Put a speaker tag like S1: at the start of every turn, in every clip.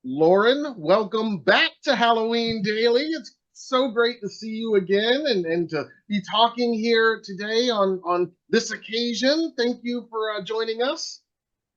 S1: Lauren, welcome back to Halloween Daily. It's so great to see you again and to be talking here today on this occasion. Thank you for joining us.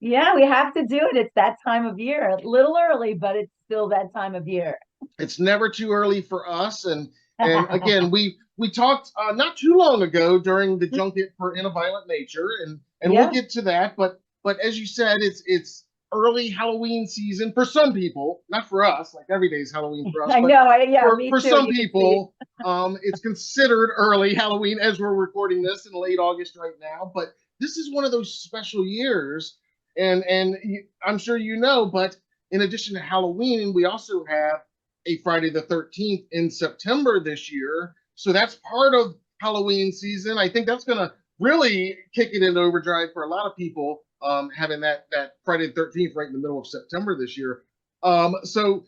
S2: Yeah, we have to do it. It's that time of year. A little early, but it's still that time of year.
S1: It's never too early for us. And again, we talked not too long ago during the junket for In a Violent Nature, and we'll
S2: Yeah,
S1: get to that. But as you said, it's early Halloween season for some people, not for us. Like every day's Halloween for us,
S2: I
S1: but
S2: know. Yeah,
S1: for
S2: me
S1: for
S2: too.
S1: some
S2: You can see.
S1: people, it's considered early Halloween as we're recording this in late August right now. But this is one of those special years, and I'm sure you know, but in addition to Halloween, we also have a Friday the 13th in September this year. So that's part of Halloween season. I think that's going to really kick it into overdrive for a lot of people, having that Friday the 13th right in the middle of September this year. So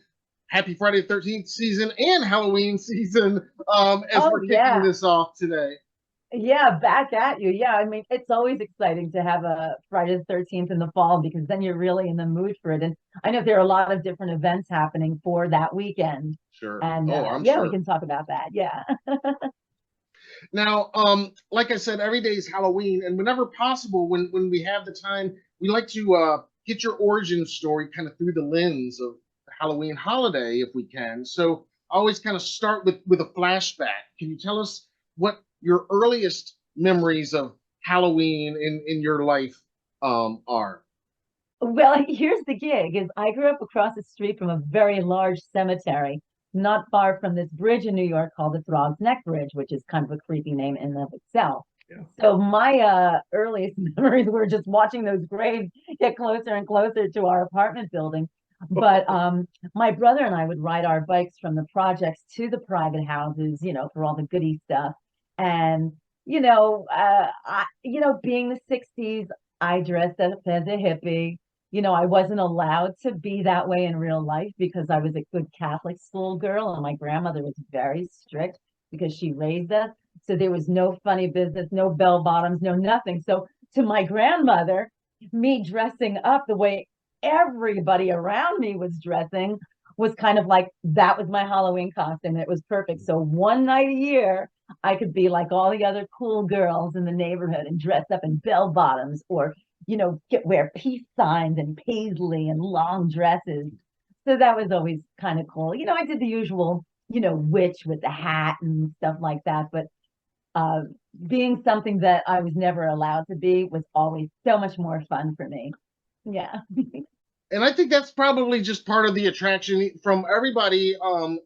S1: happy Friday the 13th season and Halloween season, as
S2: Oh
S1: we're kicking
S2: yeah,
S1: this off today.
S2: yeah. Back at you. Yeah, I mean, it's always exciting to have a Friday the 13th in the fall because then you're really in the mood for it. And I know there are a lot of different events happening for that weekend.
S1: Sure.
S2: And
S1: Oh, I'm
S2: yeah, we
S1: sure.
S2: can talk about that. Yeah.
S1: Now, like I said, every day is Halloween, and whenever possible, when we have the time, we like to get your origin story kind of through the lens of the Halloween holiday, if we can. So I always kind of start with a flashback. Can you tell us what your earliest memories of Halloween in your life are?
S2: Well, here's the gig is I grew up across the street from a very large cemetery, not far from this bridge in New York called the Throgs Neck Bridge, which is kind of a creepy name in and of itself.
S1: Yeah.
S2: So my earliest memories were just watching those graves get closer and closer to our apartment building. But my brother and I would ride our bikes from the projects to the private houses, for all the goody stuff. And being the '60s, I dressed up as a hippie. I wasn't allowed to be that way in real life because I was a good Catholic schoolgirl and my grandmother was very strict because she raised us. So there was no funny business, no bell bottoms, no nothing. So to my grandmother, me dressing up the way everybody around me was dressing was kind of like that was my Halloween costume. It was perfect. So one night a year, I could be like all the other cool girls in the neighborhood and dress up in bell bottoms or wear peace signs and paisley and long dresses. So that was always kind of cool. I did the usual, witch with the hat and stuff like that. But uh, being something that I was never allowed to be was always so much more fun for me. Yeah.
S1: And I think that's probably just part of the attraction from everybody,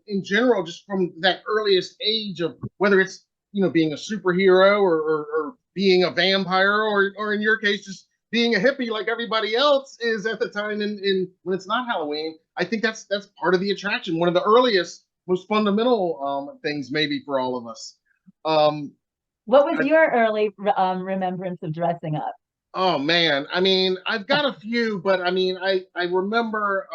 S1: in general, just from that earliest age of whether it's being a superhero or being a vampire or in your case just being a hippie like everybody else is at the time in when it's not Halloween. I think that's part of the attraction, one of the earliest, most fundamental things maybe for all of us. Um,
S2: What was
S1: I,
S2: your early remembrance of dressing up?
S1: Oh man, I mean, I've got a few, but I mean, I remember,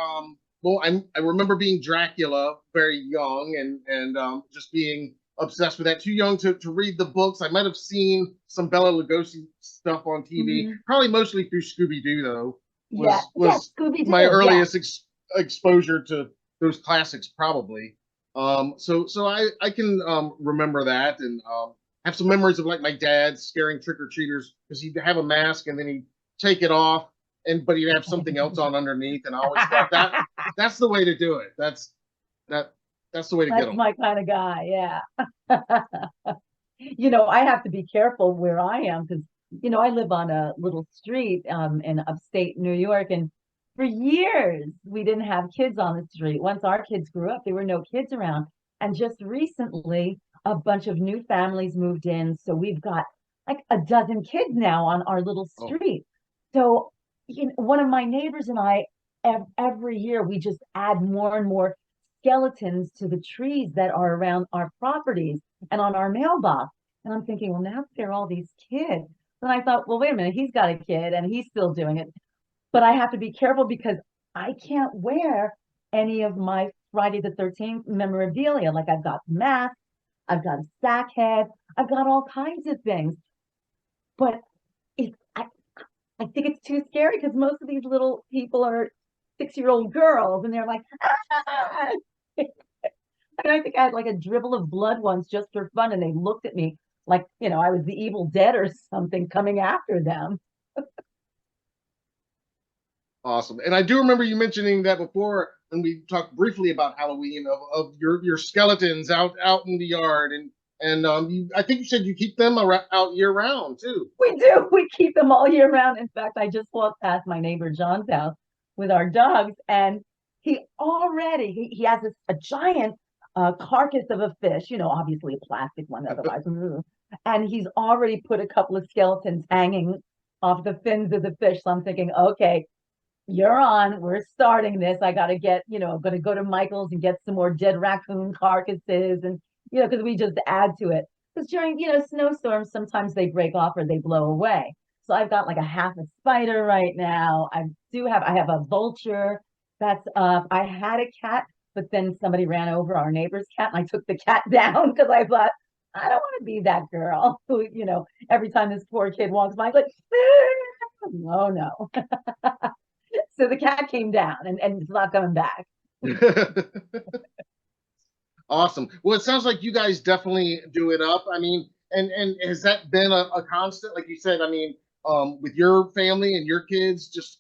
S1: well, I remember being Dracula very young and just being obsessed with that. Too young to read the books. I might have seen some Bela Lugosi stuff on TV,
S2: Mhm.
S1: probably mostly through Scooby Doo though.
S2: Yeah. Yeah.
S1: Was
S2: Scooby
S1: my
S2: Doo. Yeah.
S1: earliest exposure to those classics probably. So I can remember that and have some memories of like my dad scaring trick or treaters because he'd have a mask and then he'd take it off and but he'd have something else on underneath, and I always thought that's the way to do it. That that's the way to get
S2: That's
S1: them.
S2: my kind of guy. Yeah. I have to be careful where I am because, I live on a little street in upstate New York. And for years, we didn't have kids on the street. Once our kids grew up, there were no kids around. And just recently, a bunch of new families moved in. So we've got like a dozen kids now on our little
S1: Oh,
S2: street. So, one of my neighbors and I, every year, we just add more and more skeletons to the trees that are around our properties and on our mailbox. And I'm thinking, well, now there are all these kids. And I thought, well, wait a minute, he's got a kid and he's still doing it. But I have to be careful because I can't wear any of my Friday the 13th memorabilia. Like I've got masks, I've got a sack head, I've got all kinds of things. But it's I think it's too scary because most of these little people are 6-year-old girls, and they're like, ah! And I think I had like a dribble of blood once just for fun, and they looked at me like, I was the Evil Dead or something coming after them.
S1: Awesome. And I do remember you mentioning that before when we talked briefly about Halloween of your skeletons out in the yard and I think you said you keep them out year round too.
S2: We do. We keep them all year round. In fact, I just walked past my neighbor John's house with our dogs, and he has a giant carcass of a fish, obviously a plastic one, otherwise, and he's already put a couple of skeletons hanging off the fins of the fish. So I'm thinking, okay, you're on. We're starting this. I got to I'm going to go to Michael's and get some more dead raccoon carcasses, and because we just add to it. Because during snowstorms, sometimes they break off or they blow away. So I've got like a half a spider right now. I have a vulture that's up. I had a cat, but then somebody ran over our neighbor's cat, and I took the cat down because I thought I don't want to be that girl who every time this poor kid walks by, like, oh no. So the cat came down, and it's not coming back.
S1: Awesome. Well, it sounds like you guys definitely do it up. I mean, and has that been a constant, like you said, I mean, with your family and your kids, just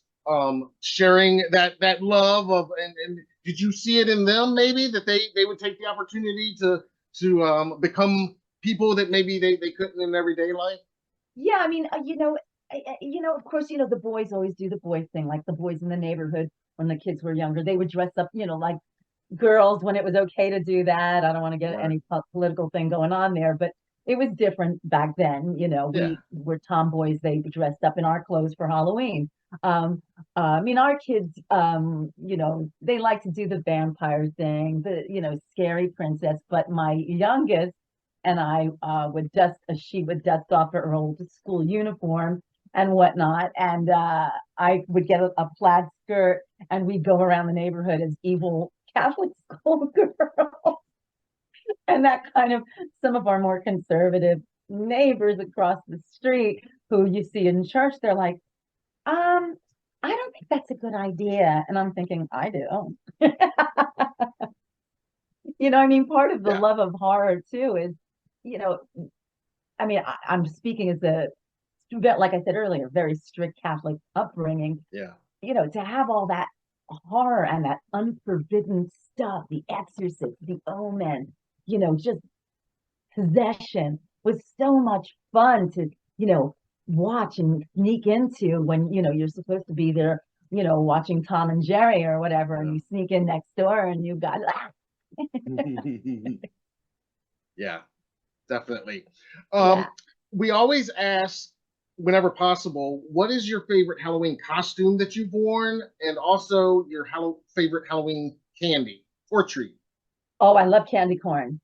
S1: sharing that love of, and did you see it in them maybe that they would take the opportunity to become people that maybe they couldn't in everyday life?
S2: Yeah, I mean, of course, the boys always do the boys thing, like the boys in the neighborhood when the kids were younger, they would dress up, like girls when it was okay to do that. I don't want to get
S1: Right.
S2: any political thing going on there, but it was different back then.
S1: Yeah.
S2: We were tomboys. They dressed up in our clothes for Halloween. I mean, our kids, they like to do the vampire thing, the, scary princess, but my youngest and I she would dust off her old school uniform and whatnot. And I would get a plaid skirt, and we'd go around the neighborhood as evil Catholic school girls. And that kind of, some of our more conservative neighbors across the street who you see in church, they're like, I don't think that's a good idea. And I'm thinking, I do. I mean, part of the
S1: Yeah.
S2: love of horror too is, you know, I mean, I'm speaking as like I said earlier, very strict Catholic upbringing.
S1: Yeah.
S2: To have all that horror and that unforbidden stuff, The Exorcist, The Omen, just possession was so much fun to, watch and sneak into when, you're supposed to be there, watching Tom and Jerry or whatever, and you sneak in next door and you got,
S1: Yeah, definitely.
S2: yeah.
S1: We always ask, whenever possible, what is your favorite Halloween costume that you've worn, and also your favorite Halloween candy or treat?
S2: Oh, I love candy corn.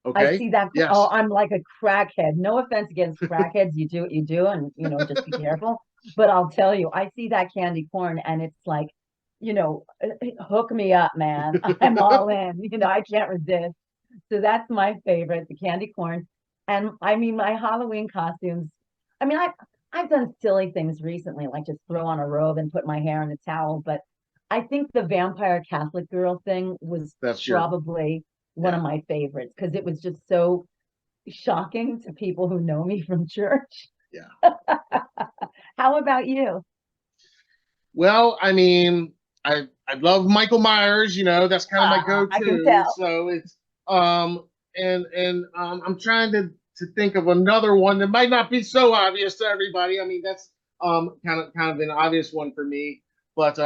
S2: I
S1: Okay.
S2: see that. Oh,
S1: Yes.
S2: I'm like a crackhead. No offense against crackheads. You do what you do, and just be careful. But I'll tell you, I see that candy corn, and it's like, hook me up, man. I'm all in. I can't resist. So that's my favorite, the candy corn. And I mean, my Halloween costumes. I mean, I've done silly things recently, like just throw on a robe and put my hair in a towel. But I think the vampire Catholic girl thing was
S1: That's your,
S2: probably one of
S1: yeah.
S2: my favorites because it was just so shocking to people who know me from church.
S1: Yeah.
S2: How about you?
S1: Well, I mean, I love Michael Myers, that's kind of my
S2: I can
S1: go-to.
S2: tell.
S1: So it's I'm trying to think of another one that might not be so obvious to everybody. I mean, that's kind of an obvious one for me. But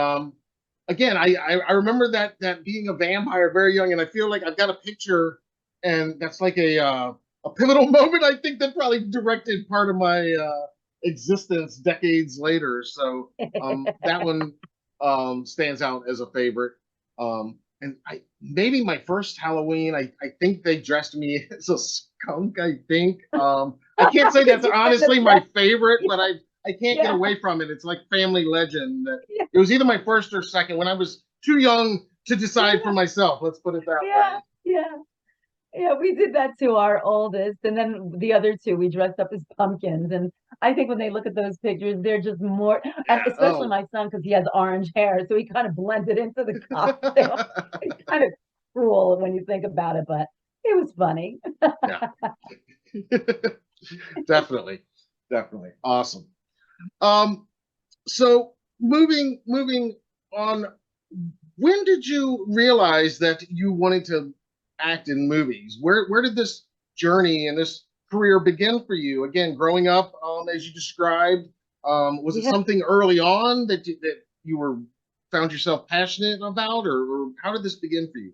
S1: again, I remember that being a vampire very young, and I feel like I've got a picture, and that's like a pivotal moment. I think that probably directed part of my existence decades later. So that one stands out as a favorite. And I maybe my first Halloween, I think they dressed me as a skunk. I think I can't say that's honestly my favorite, but I can't get
S2: Yeah.
S1: away from it. It's like family legend that it was either my first or second when I was too young to decide for myself. Let's put it that
S2: Yeah,
S1: way.
S2: yeah. Yeah, we did that to our oldest, and then the other two we dressed up as pumpkins. And I think when they look at those pictures, they're just more, and
S1: Yeah.
S2: especially
S1: Oh.
S2: my son because he has orange hair, so he kind of blended into the costume. It's kind of cruel when you think about it, but it was funny.
S1: Yeah. Definitely. Definitely. Awesome. Um, so moving on, when did you realize that you wanted to act in movies? Where did this journey and this career begin for you? Again, growing up, as you described, was it
S2: Yeah.
S1: something early on that you were found yourself passionate about, or how did this begin for you?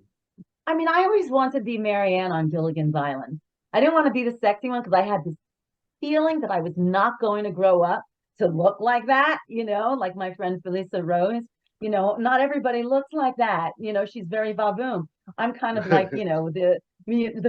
S2: I mean, I always wanted to be Marianne on Gilligan's Island. I didn't want to be the sexy one because I had this feeling that I was not going to grow up to look like that, like my friend Felisa Rose. Not everybody looks like that. She's very baboon. I'm kind of like, the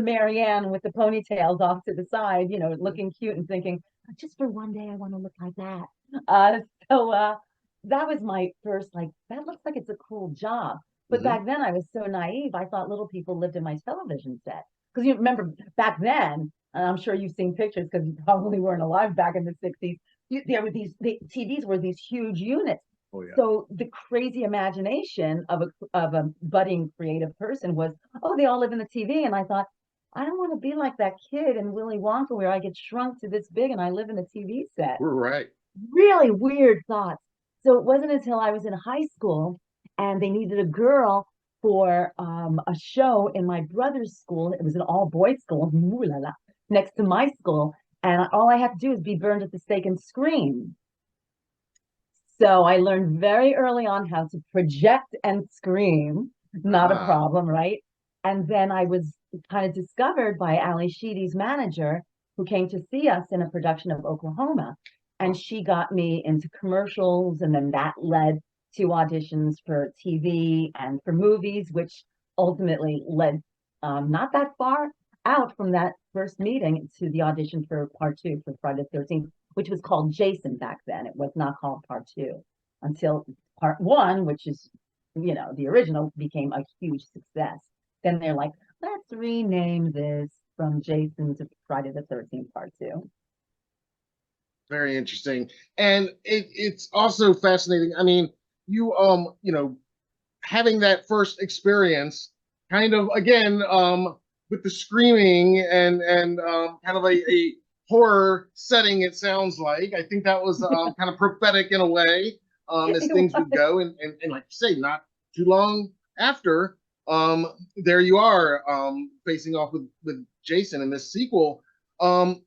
S2: Marianne with the ponytails off to the side, looking cute and thinking, just for one day, I want to look like that. Uh, so that was my first, like, that looks like it's a cool job. But
S1: Hmm.
S2: back then I was so naive. I thought little people lived in my television set. Because you remember back then, and I'm sure you've seen pictures because you probably weren't alive back in the 60s. There were the TVs were these huge units.
S1: Oh yeah.
S2: So the crazy imagination of a budding creative person was, oh, they all live in the TV. And I thought, I don't want to be like that kid in Willy Wonka where I get shrunk to this big and I live in a TV set.
S1: We're right.
S2: Really weird thoughts. So it wasn't until I was in high school and they needed a girl for a show in my brother's school. It was an all boys school, ooh la la, next to my school. And all I had to do is be burned at the stake and scream. So I learned very early on how to project and scream, not a
S1: Ah.
S2: problem, right? And then I was kind of discovered by Ali Sheedy's manager, who came to see us in a production of Oklahoma. And
S1: Oh.
S2: she got me into commercials, and then that led to auditions for TV and for movies, which ultimately led not that far out from that first meeting to the audition for part two for Friday the 13th, which was called Jason back then. It was not called part two until part one, which is, the original became a huge success. Then they're like, let's rename this from Jason to Friday the 13th part two.
S1: Very interesting. And it's also fascinating. I mean, having that first experience kind of again with the screaming and kind of a horror setting, it sounds like. I think that was kind of prophetic in a way, as
S2: It
S1: things
S2: was.
S1: would go. And like you say, not too long after, there you are, facing off with Jason in this sequel. Um,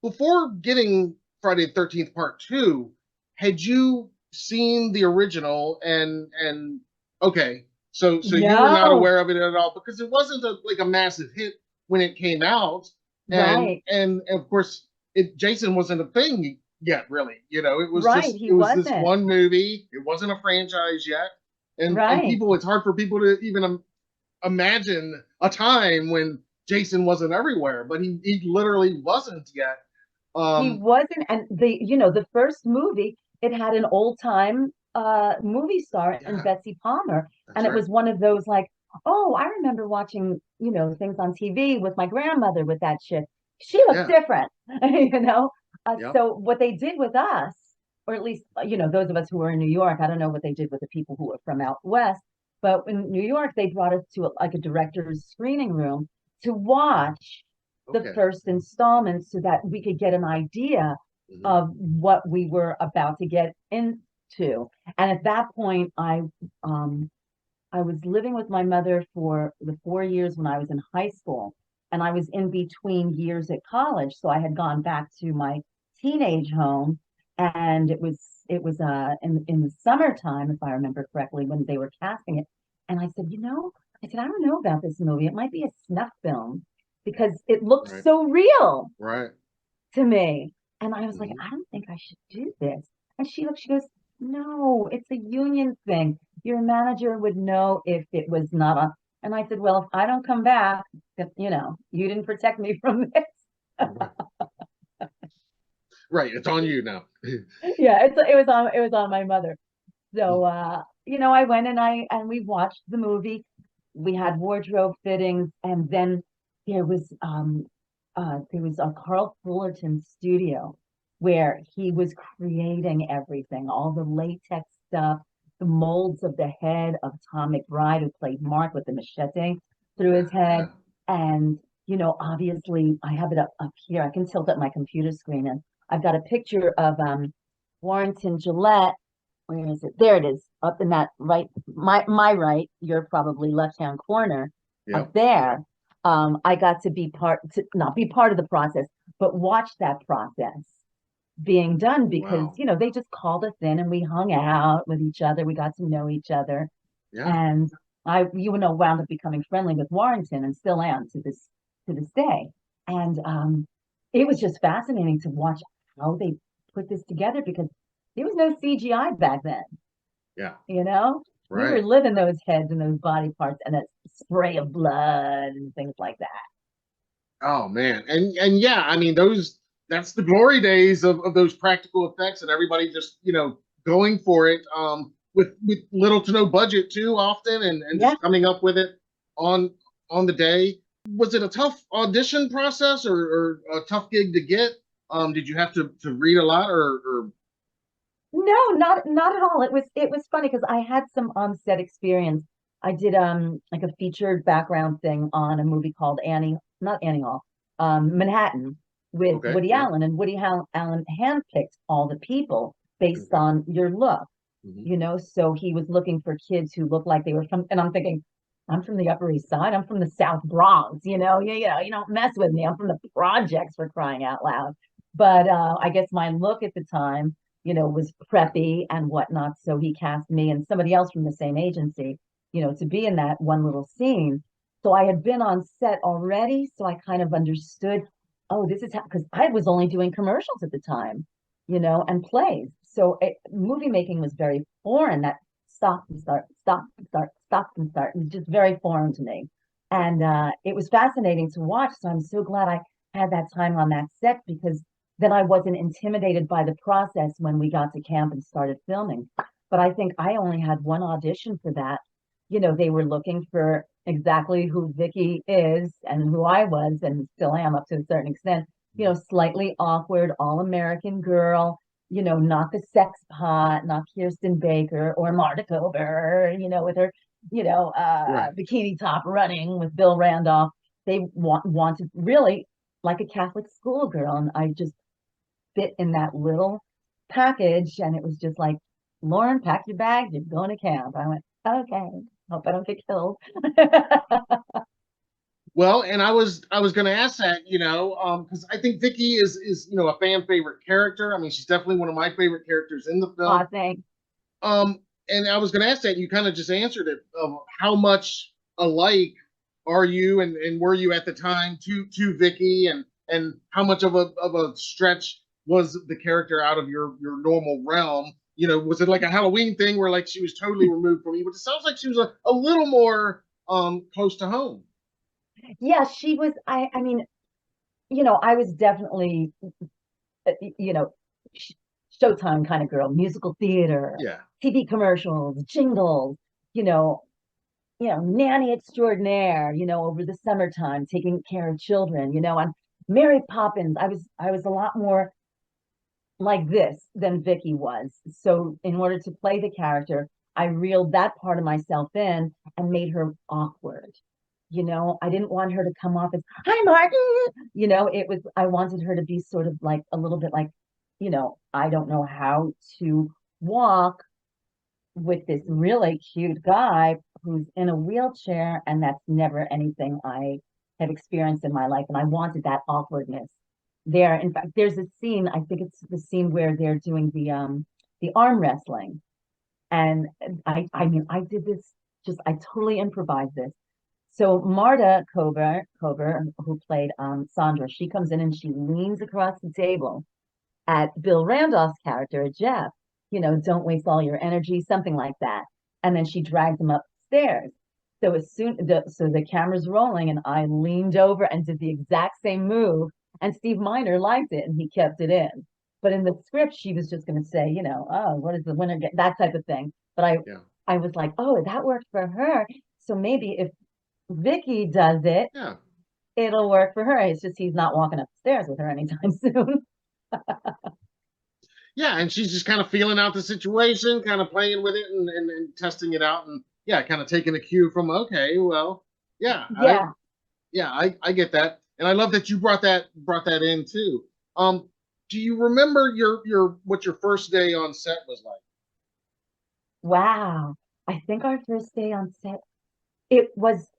S1: Before getting Friday the 13th Part 2, had you seen the original and okay, so you were not
S2: No,
S1: aware of it at all because it wasn't like a massive hit when it came out,
S2: right,
S1: and of course Jason wasn't a thing yet really. It was
S2: right.
S1: just
S2: He
S1: it was this
S2: wasn't.
S1: one movie. It wasn't a franchise yet. And
S2: Right.
S1: people, it's hard for people to even imagine a time when Jason wasn't everywhere, but he literally wasn't yet.
S2: He
S1: um,
S2: wasn't, and the first movie, it had an old time movie star in
S1: yeah,
S2: Betsy Palmer.
S1: that's
S2: And it
S1: right.
S2: was one of those like, oh, I remember watching, things on TV with my grandmother with that chick. She looks
S1: Yeah,
S2: different, you know.
S1: yep.
S2: So what they did with us, or at least, those of us who were in New York, I don't know what they did with the people who were from out west, but in New York, they brought us to like a director's screening room to watch the
S1: Okay.
S2: first installment so that we could get an idea
S1: Hmm.
S2: of what we were about to get into. And at that point, I was living with my mother for the 4 years when I was in high school, and I was in between years at college. So I had gone back to my teenage home, and it was in the summertime, if I remember correctly, when they were casting it. And I said, I don't know about this movie. It might be a snuff film because it looked
S1: Right.
S2: so real
S1: Right.
S2: to me. And I was like,
S1: Hmm.
S2: I don't think I should do this. And she goes, no, it's a union thing. Your manager would know if it was not a. And I said, well, if I don't come back, you didn't protect me from this.
S1: Right. It's on you now.
S2: Yeah, it was on my mother. So I went and we watched the movie. we had wardrobe fittings, and then there was a Carl Fullerton studio where he was creating everything, all the latex stuff, the molds of the head of Tom McBride, who played Mark with the machete through his head.
S1: Yeah.
S2: And, obviously I have it up here. I can tilt up my computer screen, and I've got a picture of Warrington Gillette. Where is it? There it is, up in that right, my right, you're probably left-hand corner up
S1: Yep.
S2: there. I got to not be part of the process, but watch that process being done, because,
S1: Wow.
S2: they just called us in and we hung out with each other. We got to know each other.
S1: Yeah.
S2: And wound up becoming friendly with Warrington, and still am to this day. And it was just fascinating to watch how they put this together, because there was no CGI back then.
S1: Yeah.
S2: We were
S1: Right.
S2: living those heads and those body parts and a spray of blood and things like that.
S1: Oh man. And yeah, I mean that's the glory days of those practical effects and everybody just, going for it with little to no budget too often and
S2: Yeah.
S1: just coming up with it on on the day. Was it a tough audition process or a tough gig to get? Did you have to read a lot or
S2: No, not at all. It was funny because I had some on-set experience. I did like a featured background thing on a movie called not Annie Hall, Manhattan, with
S1: okay,
S2: Woody
S1: yeah.
S2: Allen, and Allen handpicked all the people based
S1: Okay.
S2: on your look.
S1: Hmm.
S2: So he was looking for kids who looked like they were from, and I'm thinking, I'm from the Upper East Side, I'm from the South Bronx, you don't mess with me. I'm from the projects, for crying out loud. But I guess my look at the time, was preppy and whatnot. So he cast me and somebody else from the same agency, to be in that one little scene. So I had been on set already, so I kind of understood, oh, this is how, because I was only doing commercials at the time, and plays. So movie making was very foreign. That stop and start, stop and start, stop and start. It was just very foreign to me. And it was fascinating to watch. So I'm so glad I had that time on that set, because then I wasn't intimidated by the process when we got to camp and started filming. But I think I only had one audition for that. They were looking for exactly who Vicky is and who I was and still am up to a certain extent. Slightly awkward, all American girl, not the sex pot, not Kirsten Baker or Marta Kober, with her,
S1: Right.
S2: bikini top running with Bill Randolph. They wanted really like a Catholic schoolgirl. And I just fit in that little package. And it was just like, Lauren, pack your bags, you're going to camp. I went, okay, hope I don't get killed.
S1: Well, and I was going to ask that, because I think Vicky is a fan favorite character. I mean, she's definitely one of my favorite characters in the
S2: Aw,
S1: film.
S2: thanks.
S1: And I was going to ask that, you kind of just answered it. Of how much alike are you and were you at the time to Vicky, and how much of a stretch was the character out of your normal realm? Was it like a Halloween thing where like she was totally removed from you? But it sounds like she was a little more close to home.
S2: Yeah, she was. I mean, I was definitely, you know, Showtime kind of girl, musical theater,
S1: Yeah.
S2: TV commercials, jingles, you know, nanny extraordinaire, over the summertime, taking care of children, and Mary Poppins. I was a lot more like this than Vicky was. So in order to play the character, I reeled that part of myself in and made her awkward. I didn't want her to come off as, hi, Martin. It was, I wanted her to be sort of like a little bit like, I don't know how to walk with this really cute guy who's in a wheelchair. And that's never anything I have experienced in my life. And I wanted that awkwardness there. In fact, there's a scene, I think it's the scene where they're doing the arm wrestling. And I mean, I did this, just I totally improvised this. So Marta Kober, who played Sandra, she comes in and she leans across the table at Bill Randolph's character, Jeff, don't waste all your energy, something like that. And then she drags him upstairs. So the camera's rolling, and I leaned over and did the exact same move. And Steve Miner liked it, and he kept it in. But in the script, she was just going to say, oh, what is the winner get? That type of thing. But
S1: Yeah.
S2: I was like, oh, that worked for her. So maybe if Vicky does it,
S1: Yeah.
S2: it'll work for her. It's just he's not walking upstairs with her anytime soon.
S1: Yeah, and she's just kind of feeling out the situation, kind of playing with it and testing it out, and yeah, kind of taking a cue from okay, well, yeah,
S2: Yeah.
S1: I get that, and I love that you brought that in too. Um, do you remember your what your first day on set was like?
S2: Wow. I think our first day on set, it was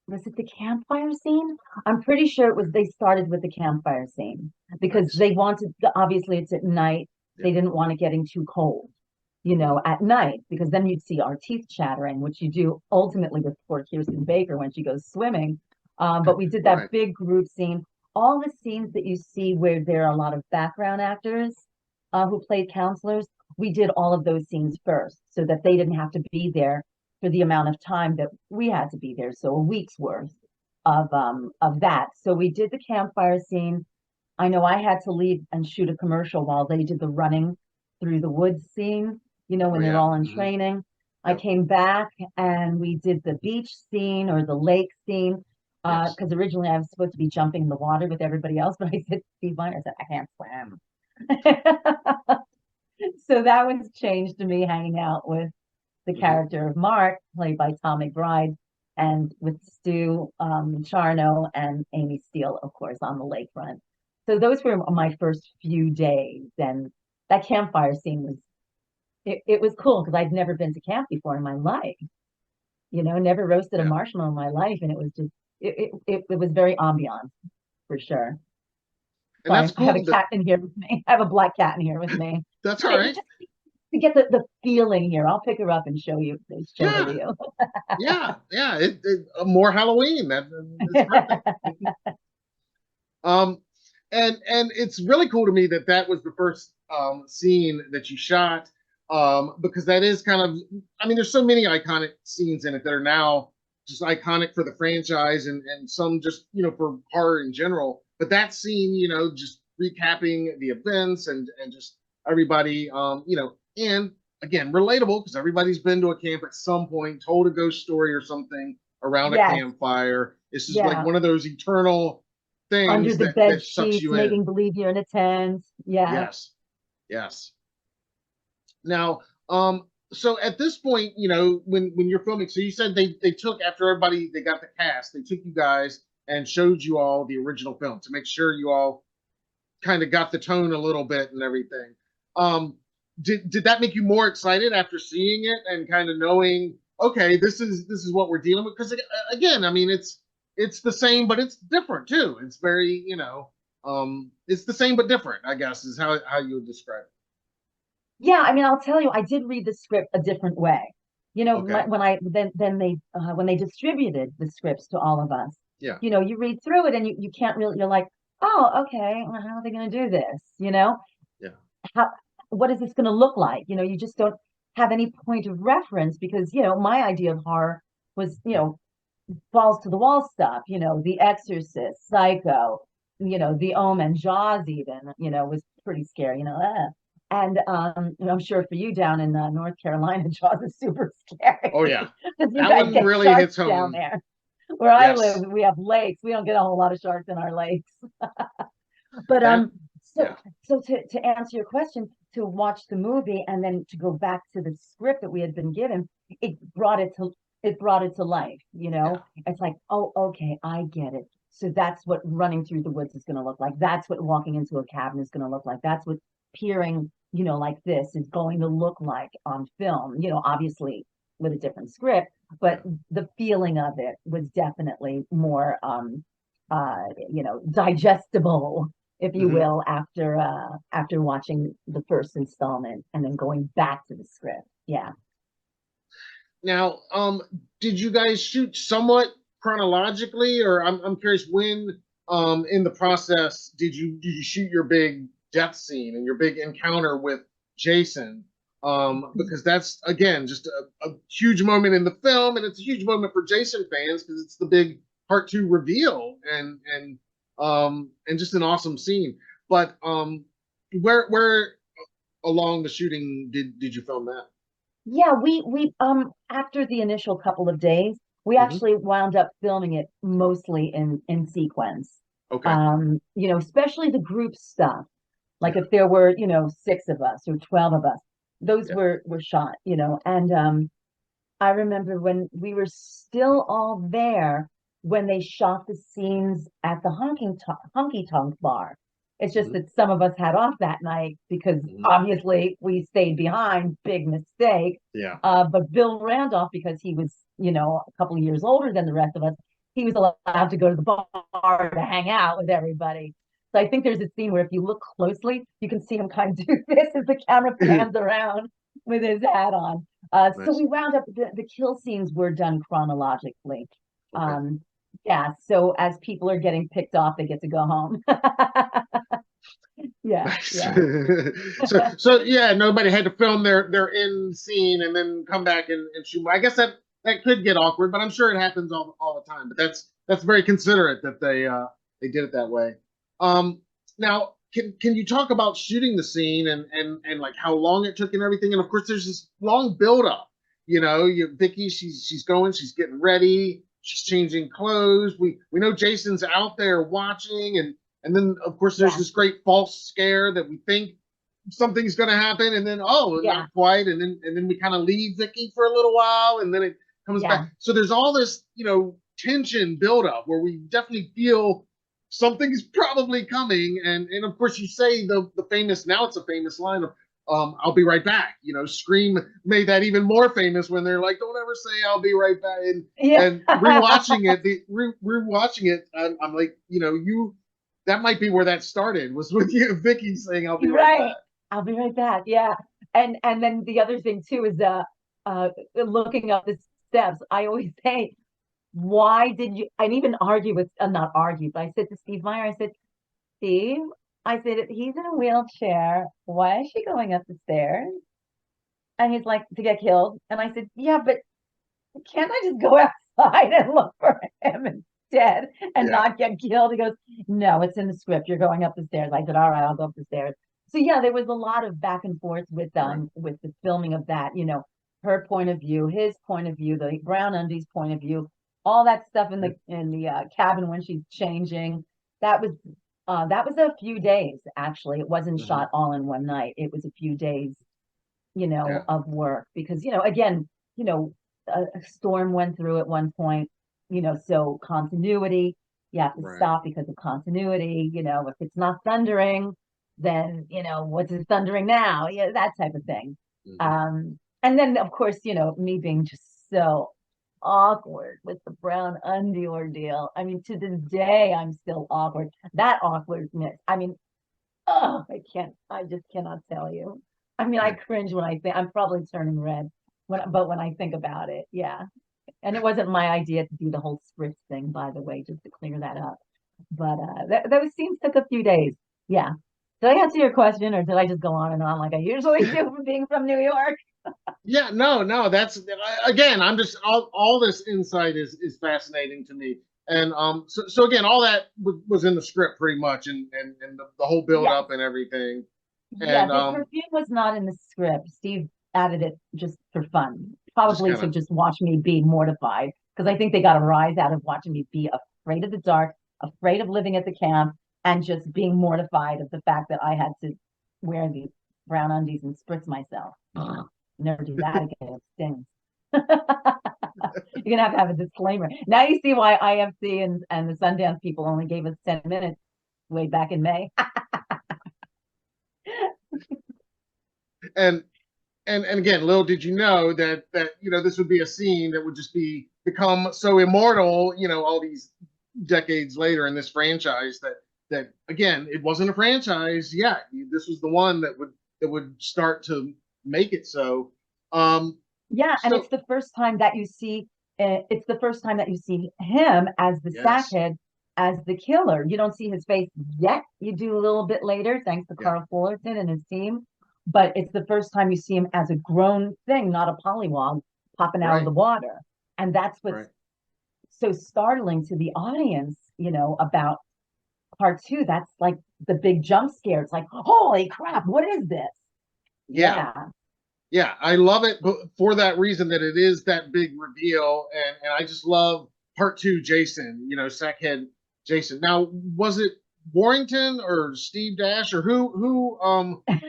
S2: it the campfire scene? I'm pretty sure it was they started with the campfire scene because
S1: Nice.
S2: they wanted obviously it's at night.
S1: Yeah.
S2: They didn't want it getting too cold, at night, because then you'd see our teeth chattering, which you do ultimately with poor Kirsten Baker when she goes swimming. But we did that
S1: Right.
S2: big group scene. All the scenes that you see where there are a lot of background actors who played counselors, we did all of those scenes first so that they didn't have to be there for the amount of time that we had to be there. So a week's worth of that. So we did the campfire scene. I know I had to leave and shoot a commercial while they did the running through the woods scene,
S1: Oh
S2: when they're
S1: yeah.
S2: all in training. I
S1: Yep.
S2: came back and we did the beach scene or the lake scene.
S1: Yes.
S2: Because originally I was supposed to be jumping in the water with everybody else, but I said, Steve Miner, I said, I can't swim. So that was changed to me hanging out with the
S1: Hmm.
S2: character of Mark, played by Tom McBride, and with Stu Charno and Amy Steele, of course, on the lakefront. So those were my first few days, and that campfire scene was it was cool because I'd never been to camp before in my life. Never roasted a
S1: Yeah.
S2: marshmallow in my life, and it was just it was very ambient for sure.
S1: And
S2: Sorry,
S1: that's
S2: I have a
S1: cool.
S2: cat in here with me. I have a black cat in here with me.
S1: That's all right.
S2: Just to get the feeling here, I'll pick her up and show her to
S1: Yeah.
S2: you.
S1: Yeah. More Halloween. That's perfect. Um, and it's really cool to me that that was the first scene that you shot, because that is kind of, I mean, there's so many iconic scenes in it that are now just iconic for the franchise and some just, for horror in general. But that scene, just recapping the events and just everybody, and again, relatable because everybody's been to a camp at some point, told a ghost story or something around a
S2: Yes,
S1: campfire. This is like
S2: yeah.
S1: one of those eternal
S2: Under
S1: things
S2: the
S1: that
S2: bed
S1: sucks
S2: sheets,
S1: you in.
S2: making believe you're in a tent. Yeah.
S1: Yes, yes. Now, so at this point, when you're filming, so you said they took after everybody they got the cast, they took you guys and showed you all the original film to make sure you all kind of got the tone a little bit and everything. Um, did that make you more excited after seeing it and kind of knowing, okay, this is what we're dealing with? Because again, I mean, it's the same, but it's different too. It's very, it's the same but different, I guess, is how you would describe it.
S2: Yeah, I mean, I'll tell you, I did read the script a different way.
S1: Okay.
S2: When I then they when they distributed the scripts to all of us,
S1: Yeah.
S2: you read through it and you can't really, you're like, oh, okay, well, how are they going to do this?
S1: Yeah.
S2: How what is this going to look like? You just don't have any point of reference because, my idea of horror was, balls to the wall stuff, The Exorcist, Psycho, The Omen, Jaws even, was pretty scary, And I'm sure for you down in North Carolina, Jaws is super
S1: Oh
S2: scary
S1: yeah.
S2: because you
S1: That
S2: guys
S1: one
S2: get
S1: really hits
S2: sharks down
S1: home.
S2: there. Where I live,
S1: Yes.
S2: we have lakes. We don't get a whole lot of sharks in our lakes. But
S1: That
S2: so
S1: yeah.
S2: so to answer your question, to watch the movie and then to go back to the script that we had been given, it brought it to life,
S1: Yeah.
S2: It's like, oh, okay, I get it. So that's what running through the woods is going to look like. That's what walking into a cabin is going to look like. That's what peering, like this is going to look like on film, obviously with a different script,
S1: Yeah.
S2: but the feeling of it was definitely more digestible, if you
S1: Hmm.
S2: will, after watching the first installment and then going back to the script. Yeah.
S1: Now, did you guys shoot somewhat chronologically, or I'm curious when, in the process, did you shoot your big death scene and your big encounter with Jason? Because that's again just a huge moment in the film, and it's a huge moment for Jason fans because it's the big part 2 reveal and just an awesome scene. But where along the shooting did you film that?
S2: Yeah, we after the initial couple of days, We
S1: Hmm.
S2: actually wound up filming it mostly in sequence.
S1: Okay.
S2: Especially the group stuff. Like
S1: Yeah.
S2: if there were, 6 of us or 12 of us, those
S1: Yeah.
S2: were shot, and I remember when we were still all there when they shot the scenes at the honky tonk bar. It's just
S1: Hmm.
S2: that some of us had off that night because
S1: Hmm.
S2: obviously we stayed behind, big mistake.
S1: Yeah.
S2: But Bill Randolph, because he was, a couple of years older than the rest of us, he was allowed to go to the bar to hang out with everybody. So I think there's a scene where if you look closely, you can see him kind of do this as the camera pans around with his hat on. So
S1: Nice.
S2: we wound up the kill scenes were done chronologically.
S1: Okay.
S2: Yeah, so as people are getting picked off, they get to go home. Yeah,
S1: Nice.
S2: yeah,
S1: So yeah, nobody had to film their end scene and then come back and shoot. I guess that could get awkward, but I'm sure it happens all the time. But that's very considerate that they did it that way. Um, Now can you talk about shooting the scene and like how long it took and everything? And of course, there's this long build up. Vicky, she's going, she's getting ready, she's changing clothes. We know Jason's out there watching, and then, of course, there's
S2: yeah,
S1: this great false scare that we think something's going to happen, and then
S2: yeah,
S1: not quite, and then we kind of leave Vicky for a little while, and then it comes
S2: yeah,
S1: back. So there's all this, tension buildup where we definitely feel something's probably coming, and of course you say the famous, now it's a famous line of I'll be right back. Scream made that even more famous when they're like, don't ever say I'll be right back. And
S2: yeah.
S1: and rewatching it, rewatching it, I'm like, you that might be where that started, was with you, Vicky saying, "I'll be right
S2: Right.
S1: back."
S2: I'll be right back. Yeah. And then the other thing too is looking up the steps. I always say, why did you, and even argue with, not argue, but I said to Steve Meyer, I said, Steve, I said, he's in a wheelchair. Why is she going up the stairs? And he's like, to get killed. And I said, yeah, but can't I just go outside and look for him instead and
S1: Yeah.
S2: not get killed? He goes, no, it's in the script. You're going up the stairs. I said, all right, I'll go up the stairs. So yeah, there was a lot of back and forth
S1: Right.
S2: with the filming of that, her point of view, his point of view, the brown undies point of view, all that stuff in
S1: Yeah.
S2: the cabin when she's changing. That was that was a few days actually. It wasn't
S1: Hmm.
S2: shot all in one night. It was a few days,
S1: Yeah.
S2: of work because, again, a storm went through at one point, so continuity, you have to
S1: Right.
S2: stop because of continuity, if it's not thundering, then, what's it thundering now? Yeah, that type of thing.
S1: Hmm.
S2: And then of course, me being just so awkward with the brown undie ordeal. I mean, to this day, I'm still awkward. That awkwardness. I mean, oh, I just cannot tell you. I mean, I
S1: Yeah.
S2: cringe when I think I'm probably turning red but when I think about it, yeah. And it wasn't my idea to do the whole spritz thing, by the way, just to clear that up. But those scenes took a few days. Yeah. Did I answer your question or did I just go on and on like I usually do for being from New York?
S1: Yeah, no, that's again, I'm just all this insight is fascinating to me. And so again, all that was in the script pretty much, and the whole build
S2: Yes.
S1: up and everything.
S2: Yeah,
S1: And
S2: the perfume was not in the script. Steve added it just for fun,
S1: just
S2: probably
S1: kind
S2: to
S1: of,
S2: just watch me be mortified because I think they got a rise out of watching me be afraid of the dark, afraid of living at the camp, and just being mortified of the fact that I had to wear these brown undies and spritz myself. Never do that again. It stings. You're gonna have a disclaimer. Now you see why IFC and the Sundance people only gave us 10 minutes way back in May.
S1: and and again, little did you know that this would be a scene that would just become so immortal, all these decades later in this franchise, that again, it wasn't a franchise yet. This was the one that would start to make it so.
S2: Yeah, and
S1: So
S2: it's the first time that you see him as the
S1: yes,
S2: sackhead, as the killer. You don't see his face yet. You do a little bit later, thanks to
S1: yeah,
S2: Carl Fullerton and his team. But it's the first time you see him as a grown thing, not a pollywog popping out of
S1: right,
S2: the water. And that's what's
S1: right,
S2: so startling to the audience, about part two. That's like the big jump scare. It's like, holy crap, what is this?
S1: yeah.
S2: Yeah.
S1: Yeah, I love it for that reason that it is that big reveal, and I just love part two, Jason. Sackhead Jason. Now, was it Warrington or Steve Dash or who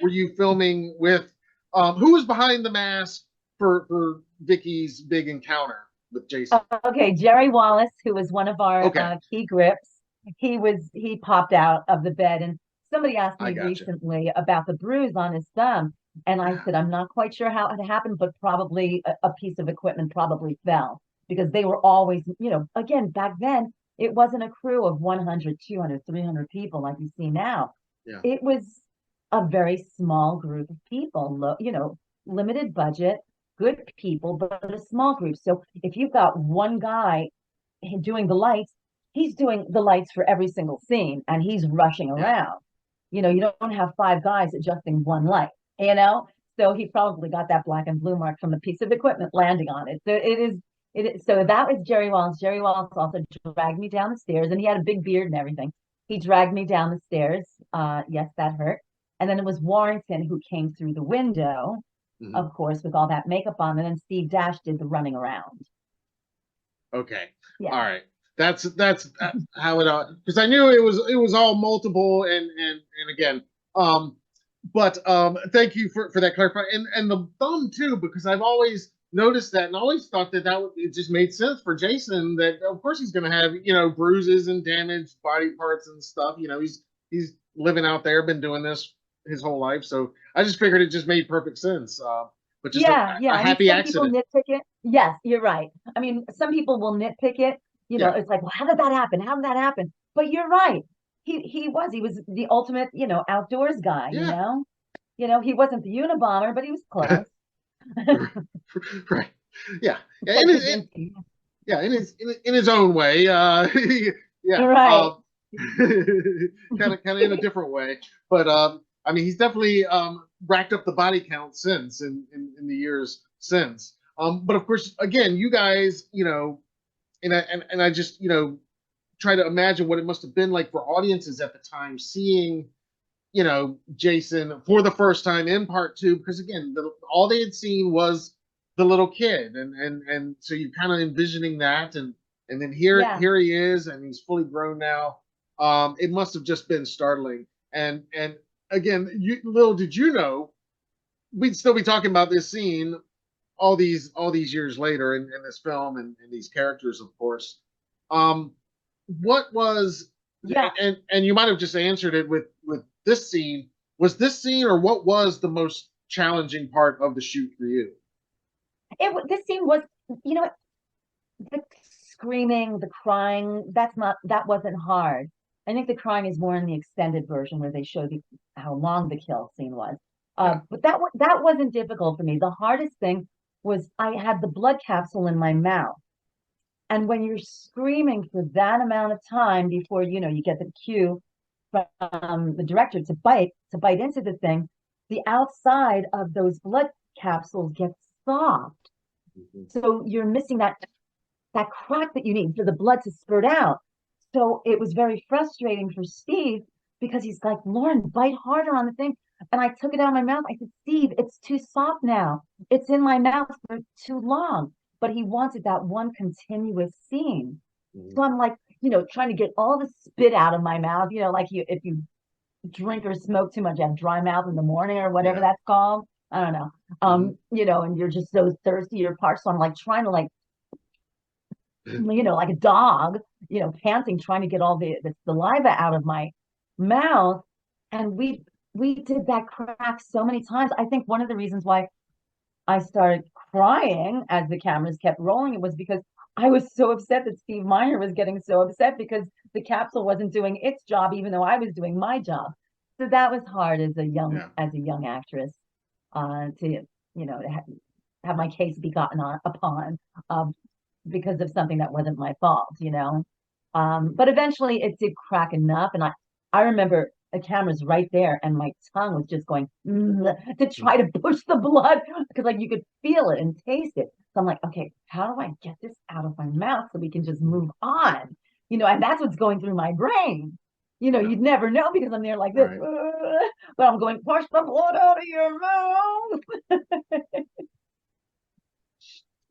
S1: were you filming with? Who was behind the mask for Vicky's big encounter with Jason?
S2: Okay, Jerry Wallace, who was one of our
S1: Okay,
S2: key grips, he popped out of the bed, and somebody asked
S1: I
S2: me
S1: gotcha.
S2: recently about the bruise on his thumb, and I said I'm not quite sure how it happened, but probably a piece of equipment probably fell because they were always, again, back then it wasn't a crew of 100, 200, 300 people like you see now.
S1: Yeah,
S2: It was a very small group of people, limited budget, good people, but a small group. So if you've got one guy doing the lights, he's doing the lights for every single scene and he's rushing
S1: yeah,
S2: around. You don't have five guys adjusting one light, you know? So he probably got that black and blue mark from a piece of equipment landing on it. So so that was Jerry Wallace. Jerry Wallace also dragged me down the stairs and he had a big beard and everything. He dragged me down the stairs. Yes, that hurt. And then it was Warrington who came through the window,
S1: mhm.
S2: of course, with all that makeup on. And then Steve Dash did the running around.
S1: Okay. All
S2: Yeah.
S1: right. That's how it because I knew it was all multiple and again but thank you for that clarifying and the thumb too because I've always noticed that and always thought that it just made sense for Jason that of course he's going to have bruises and damaged body parts and stuff he's living out there been doing this his whole life so I just figured it just made perfect sense but just
S2: Yeah, yeah.
S1: a
S2: I mean,
S1: happy
S2: some people
S1: accident.
S2: nitpick it. Yes, you're right. I mean, some people will nitpick it.
S1: Yeah.
S2: It's like, well, how did that happen? How did that happen? But you're right. He was the ultimate, outdoors guy,
S1: Yeah.
S2: He wasn't the Unabomber, but he was close.
S1: Right. Yeah.
S2: It's
S1: Yeah.
S2: like Kavinsky.
S1: In his own way. Yeah.
S2: Right.
S1: Kind of in a different way, but I mean, he's definitely racked up the body count since in the years since. But of course, again, you guys, and I just try to imagine what it must have been like for audiences at the time seeing Jason for the first time in part two, because again, all they had seen was the little kid, and so you're kind of envisioning that, and then
S2: Yeah.
S1: here he is, and he's fully grown now. It must have just been startling, and again, little did you know, we'd still be talking about this scene all these years later in this film and these characters, of course. Um, what was
S2: Yeah.
S1: and you might have just answered it with this scene. Was this scene or what was the most challenging part of the shoot for you?
S2: This scene was, you know, the screaming, the crying, that wasn't hard. I think the crying is more in the extended version where they show how long the kill scene was.
S1: Yeah.
S2: But that wasn't difficult for me. The hardest thing was I had the blood capsule in my mouth. And when you're screaming for that amount of time before, you get the cue from the director to bite into the thing, the outside of those blood capsules gets soft.
S1: Mhm.
S2: So you're missing that crack that you need for the blood to spurt out. So it was very frustrating for Steve because he's like, Lauren, bite harder on the thing. And I took it out of my mouth. I said, Steve, it's too soft now. It's in my mouth for too long. But he wanted that one continuous scene.
S1: Mhm.
S2: So I'm like, trying to get all the spit out of my mouth, like if you drink or smoke too much, you have dry mouth in the morning or whatever
S1: Yeah.
S2: that's called. I don't know.
S1: Mhm.
S2: And you're just so thirsty, you're parched. So I'm like trying to like a dog, panting, trying to get all the saliva out of my mouth. And we did that crack so many times. I think one of the reasons why I started crying as the cameras kept rolling, it was because I was so upset that Steve Miner was getting so upset because the capsule wasn't doing its job, even though I was doing my job. So that was hard as a young
S1: Yeah.
S2: actress to have my case be gotten upon. Um, because of something that wasn't my fault. But eventually it did crack enough. And I remember the camera's right there and my tongue was just going to try to push the blood because like you could feel it and taste it. So I'm like, okay, how do I get this out of my mouth so we can just move on? And that's what's going through my brain.
S1: Yeah.
S2: you'd never know because I'm there like this,
S1: Right.
S2: but I'm going, push the blood out of your mouth.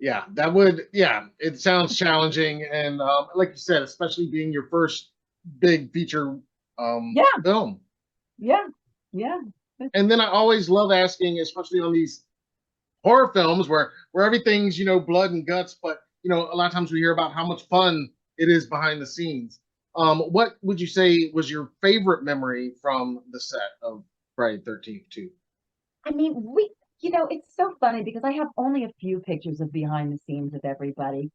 S1: Yeah, that would, yeah, it sounds challenging. And like you said, especially being your first big feature
S2: Yeah,
S1: film.
S2: yeah, yeah.
S1: And then I always love asking, especially on these horror films where everything's, blood and guts, but, a lot of times we hear about how much fun it is behind the scenes. What would you say was your favorite memory from the set of Friday the 13th 2?
S2: I mean, it's so funny because I have only a few pictures of behind the scenes of everybody.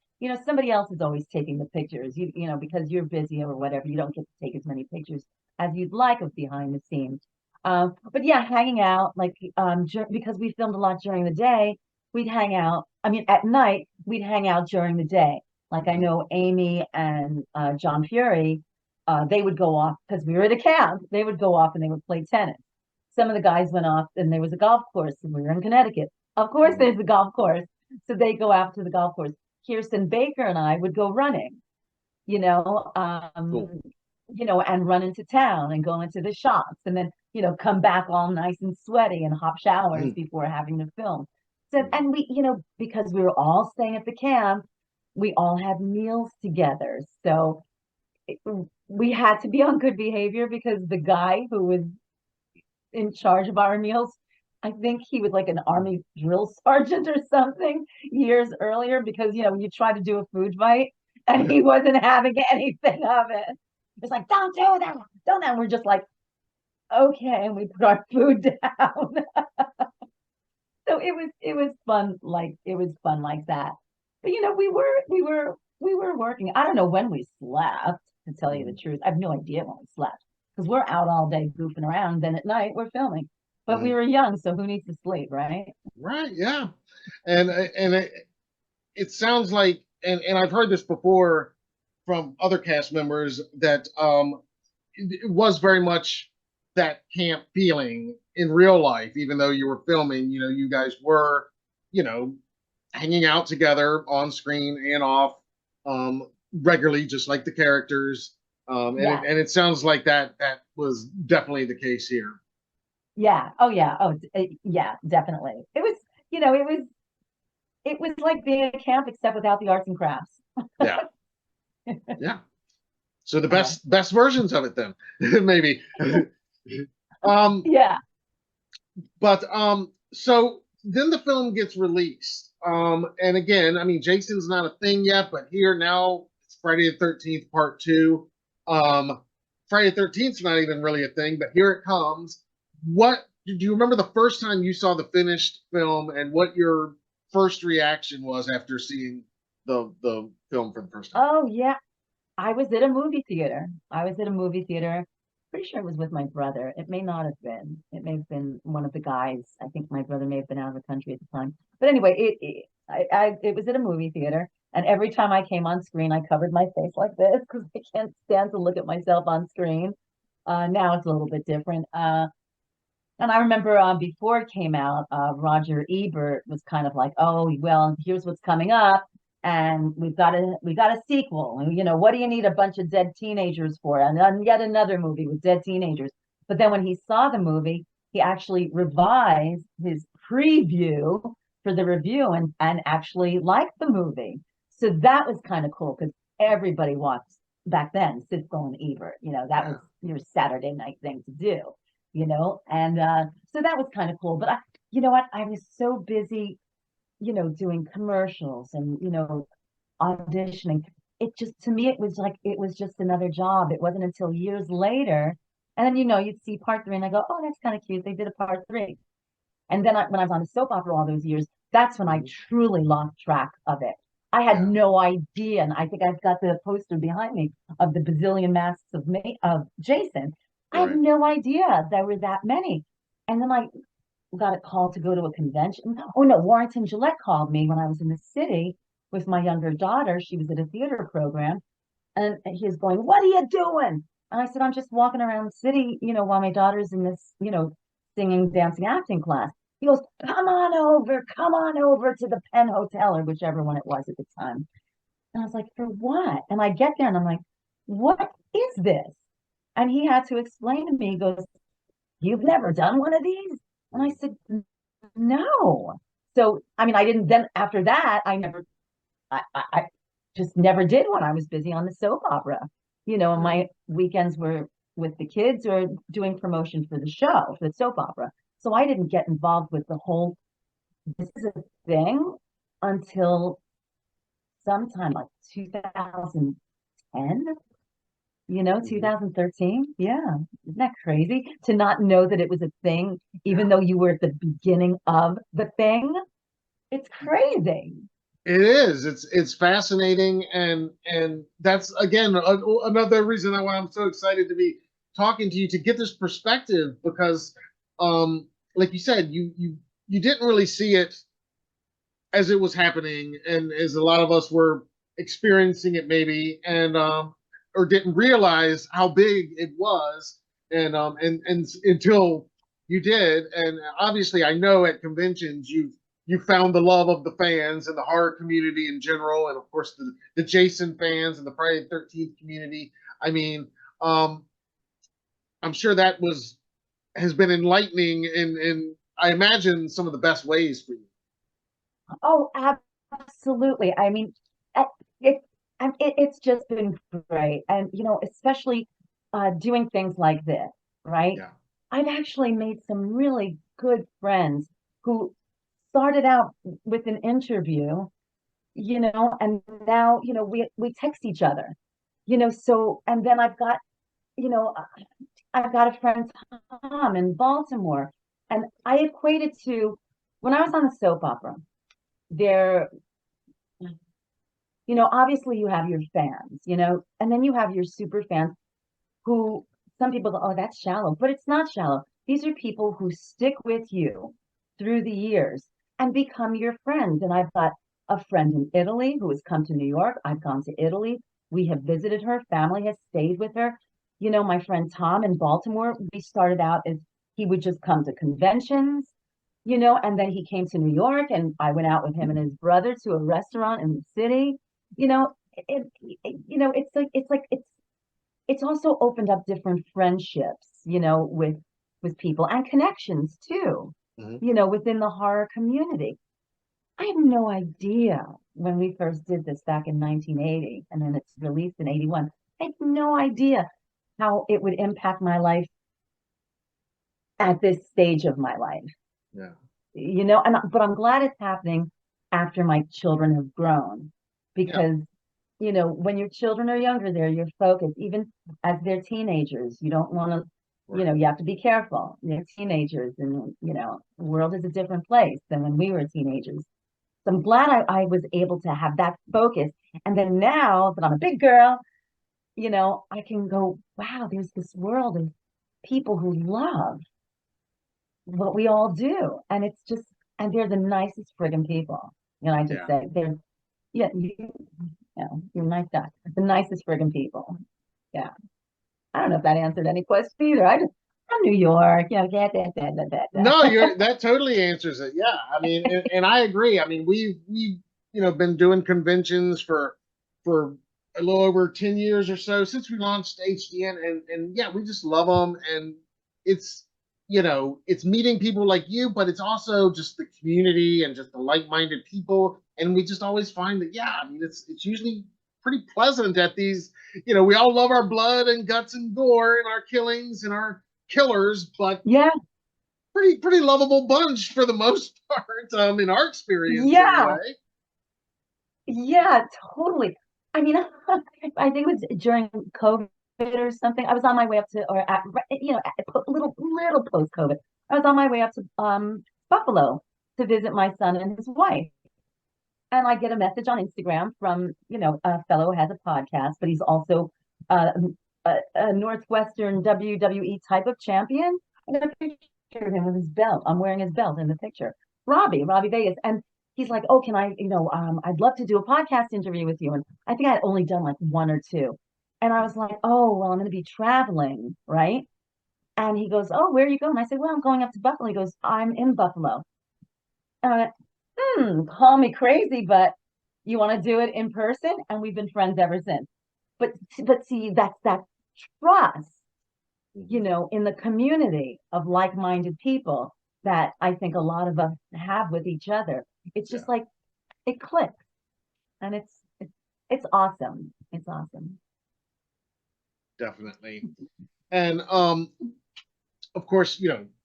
S2: Somebody else is always taking the pictures. Because you're busy or whatever, you don't get to take as many pictures as you'd like of behind the scenes. But yeah, hanging out like because we filmed a lot during the day, we'd hang out. I mean, at night we'd hang out during the day. Like I
S1: Mhm.
S2: know Amy and John Fury, they would go off because we were at a camp. They would go off and they would play tennis. Some of the guys went off and there was a golf course and we were in Connecticut. Of course,
S1: Mhm.
S2: there's a golf course. So they go out to the golf course. Kirsten Baker and I would go running, you know, um,
S1: Cool.
S2: and run into town and go into the shops and then, come back all nice and sweaty and hop showers
S1: Mhm.
S2: before having to film. So,
S1: Mhm.
S2: and because we were all staying at the camp, we all had meals together. So it, we had to be on good behavior because the guy who was in charge of our meals. I think he was like an army drill sergeant or something years earlier because you try to do a food fight and he wasn't having anything of it. It's like, don't do that, don't that. And we're just like, okay, and we put our food down. So it was fun, like it was fun like that. But we were working. I don't know when we slept, to tell you the
S1: Mhm.
S2: truth. I have no idea when we slept because we're out all day goofing around. Then at night we're filming. But we
S1: Mhm.
S2: were young, so who needs to sleep, right?
S1: Right, yeah. And it sounds like, and I've heard this before from other cast members, that it was very much that camp feeling in real life, even though you were filming. You guys were, you know, hanging out together on screen and off, regularly, just like the characters.
S2: Yeah,
S1: And it sounds like that was definitely the case here.
S2: yeah, oh yeah, yeah, definitely. It was like being at camp except without the arts and crafts.
S1: Yeah, yeah. So the
S2: Uh,
S1: best versions of it then, maybe. um,
S2: yeah.
S1: but so then the film gets released. And again, I mean, Jason's not a thing yet, but here now it's Friday the 13th Part 2. Um, Friday the 13th is not even really a thing, but here it comes. What do you remember the first time you saw the finished film and what your first reaction was after seeing the film for the first time?
S2: Oh yeah, I was at a movie theater. I was at a movie theater. Pretty sure it was with my brother. It may not have been. It may have been one of the guys. I think my brother may have been out of the country at the time. But anyway, it was at a movie theater, and every time I came on screen, I covered my face like this because I can't stand to look at myself on screen. Now it's a little bit different. And I remember before it came out, Roger Ebert was kind of like, "Oh, well, here's what's coming up, and we got a sequel. And what do you need a bunch of dead teenagers for? And then yet another movie with dead teenagers." But then when he saw the movie, he actually revised his preview for the review and actually liked the movie. So that was kind of cool because everybody watched back then, Siskel and Ebert. That
S1: Yeah.
S2: was your Saturday night thing to do. And so that was kind of cool. But you know what? I was so busy, doing commercials and, auditioning. It just, to me, it was like, it was just another job. It wasn't until years later. And then, you'd see part three and I go, oh, that's kind of cute. They did a part three. And then when I was on a soap opera all those years, that's when I
S1: Mhm.
S2: truly lost track of it. I had
S1: Yeah.
S2: no idea. And I think I've got the poster behind me of the bazillion masks of Jason. I had
S1: Right.
S2: no idea there were that many. And then I got a call to go to a convention. Oh no, Warrington Gillette called me when I was in the city with my younger daughter. She was at a theater program and he was going, "What are you doing?" And I said, "I'm just walking around the city, while my daughter's in this, singing, dancing, acting class." He goes, come on over to the Penn Hotel or whichever one it was at the time. And I was like, "For what?" And I get there and I'm like, "What is this?" And he had to explain to me, he goes, "You've never done one of these?" And I said, "No." So, I mean, I didn't then after that, I just never did one. I was busy on the soap opera, and
S1: Right.
S2: my weekends were with the kids or doing promotion for the show, for the soap opera. So I didn't get involved with the whole, this is a thing until sometime like 2010, 2013. Yeah. Isn't that crazy to not know that it was a thing, even
S1: Yeah.
S2: though you were at the beginning of the thing? It's crazy.
S1: It is. It's fascinating, and that's again another reason why I'm so excited to be talking to you to get this perspective because, like you said, you didn't really see it as it was happening, and as a lot of us were experiencing it, maybe, and or didn't realize how big it was, and until you did, and obviously, I know at conventions you found the love of the fans and the horror community in general, and of course the Jason fans and the Friday the 13th community. I mean, um, I'm sure that was has been enlightening in I imagine some of the best ways for you.
S2: Oh, absolutely. I mean, it, it, it's just been great. And, especially doing things like this, right?
S1: Yeah.
S2: I've actually made some really good friends who started out with an interview, and now, we text each other, so, and then you know, I've got a friend, Tom, in Baltimore, and I equated to when I was on the soap opera, there, obviously you have your fans, and then you have your super fans who some people go, "Oh, that's shallow," but it's not shallow. These are people who stick with you through the years and become your friends. And I've got a friend in Italy who has come to New York. I've gone to Italy. We have visited her. Family has stayed with her. My friend Tom in Baltimore, we started out as he would just come to conventions, and then he came to New York and I went out with him and his brother to a restaurant in the city. It's also opened up different friendships, with people and connections too,
S1: Mhm.
S2: within the horror community. I had no idea when we first did this back in 1980, and then it's released in 81. I had no idea how it would impact my life at this stage of my life,
S1: Yeah.
S2: but I'm glad it's happening after my children have grown
S1: Yeah.
S2: because when your children are younger, they're your focus. Even as they're teenagers, you don't want to,
S1: Right.
S2: you have to be careful. They're teenagers, and the world is a different place than when we were teenagers. So I'm glad I was able to have that focus. And then now that I'm a big girl, I can go, wow, there's this world of people who love what we all do. And it's just, and they're the nicest friggin' people. I just
S1: Yeah.
S2: say they're, yeah, you're a nice guy. The nicest friggin' people. Yeah. I don't know if that answered any question either. I'm New York,
S1: No, you're that totally answers it. Yeah. I mean, and I agree. I mean, we been doing conventions for a little over 10 years or so since we launched HDN, and yeah, we just love them, and it's it's meeting people like you, but it's also just the community and just the like-minded people, and we just always find that, yeah, I mean, it's usually pretty pleasant at these. We all love our blood and guts and gore and our killings and our killers, but
S2: Yeah,
S1: pretty lovable bunch for the most part, in our experience
S2: yeah,
S1: anyway.
S2: yeah, totally. I mean, I think it was during COVID or something. I was on my way up to, or at, little post COVID. I was on my way up to Buffalo to visit my son and his wife. And I get a message on Instagram from, a fellow who has a podcast, but he's also uh, a Northwestern WWE type of champion. I got a picture of him with his belt. I'm wearing his belt in the picture. Robbie Vegas. And he's like, "Oh, can I, I'd love to do a podcast interview with you." And I think I had only done like one or two. And I was like, "Oh, well, I'm going to be traveling, right?" And he goes, "Oh, where are you going?" I said, "Well, I'm going up to Buffalo." He goes, "I'm in Buffalo." And I went, call me crazy, but you want to do it in person? And we've been friends ever since. But see, that's that trust.
S1: Mhm.
S2: in the community of like-minded people that I think a lot of us have with each other. It's
S1: Yeah,
S2: just like it clicks, and it's awesome. It's awesome.
S1: definitely. And of course,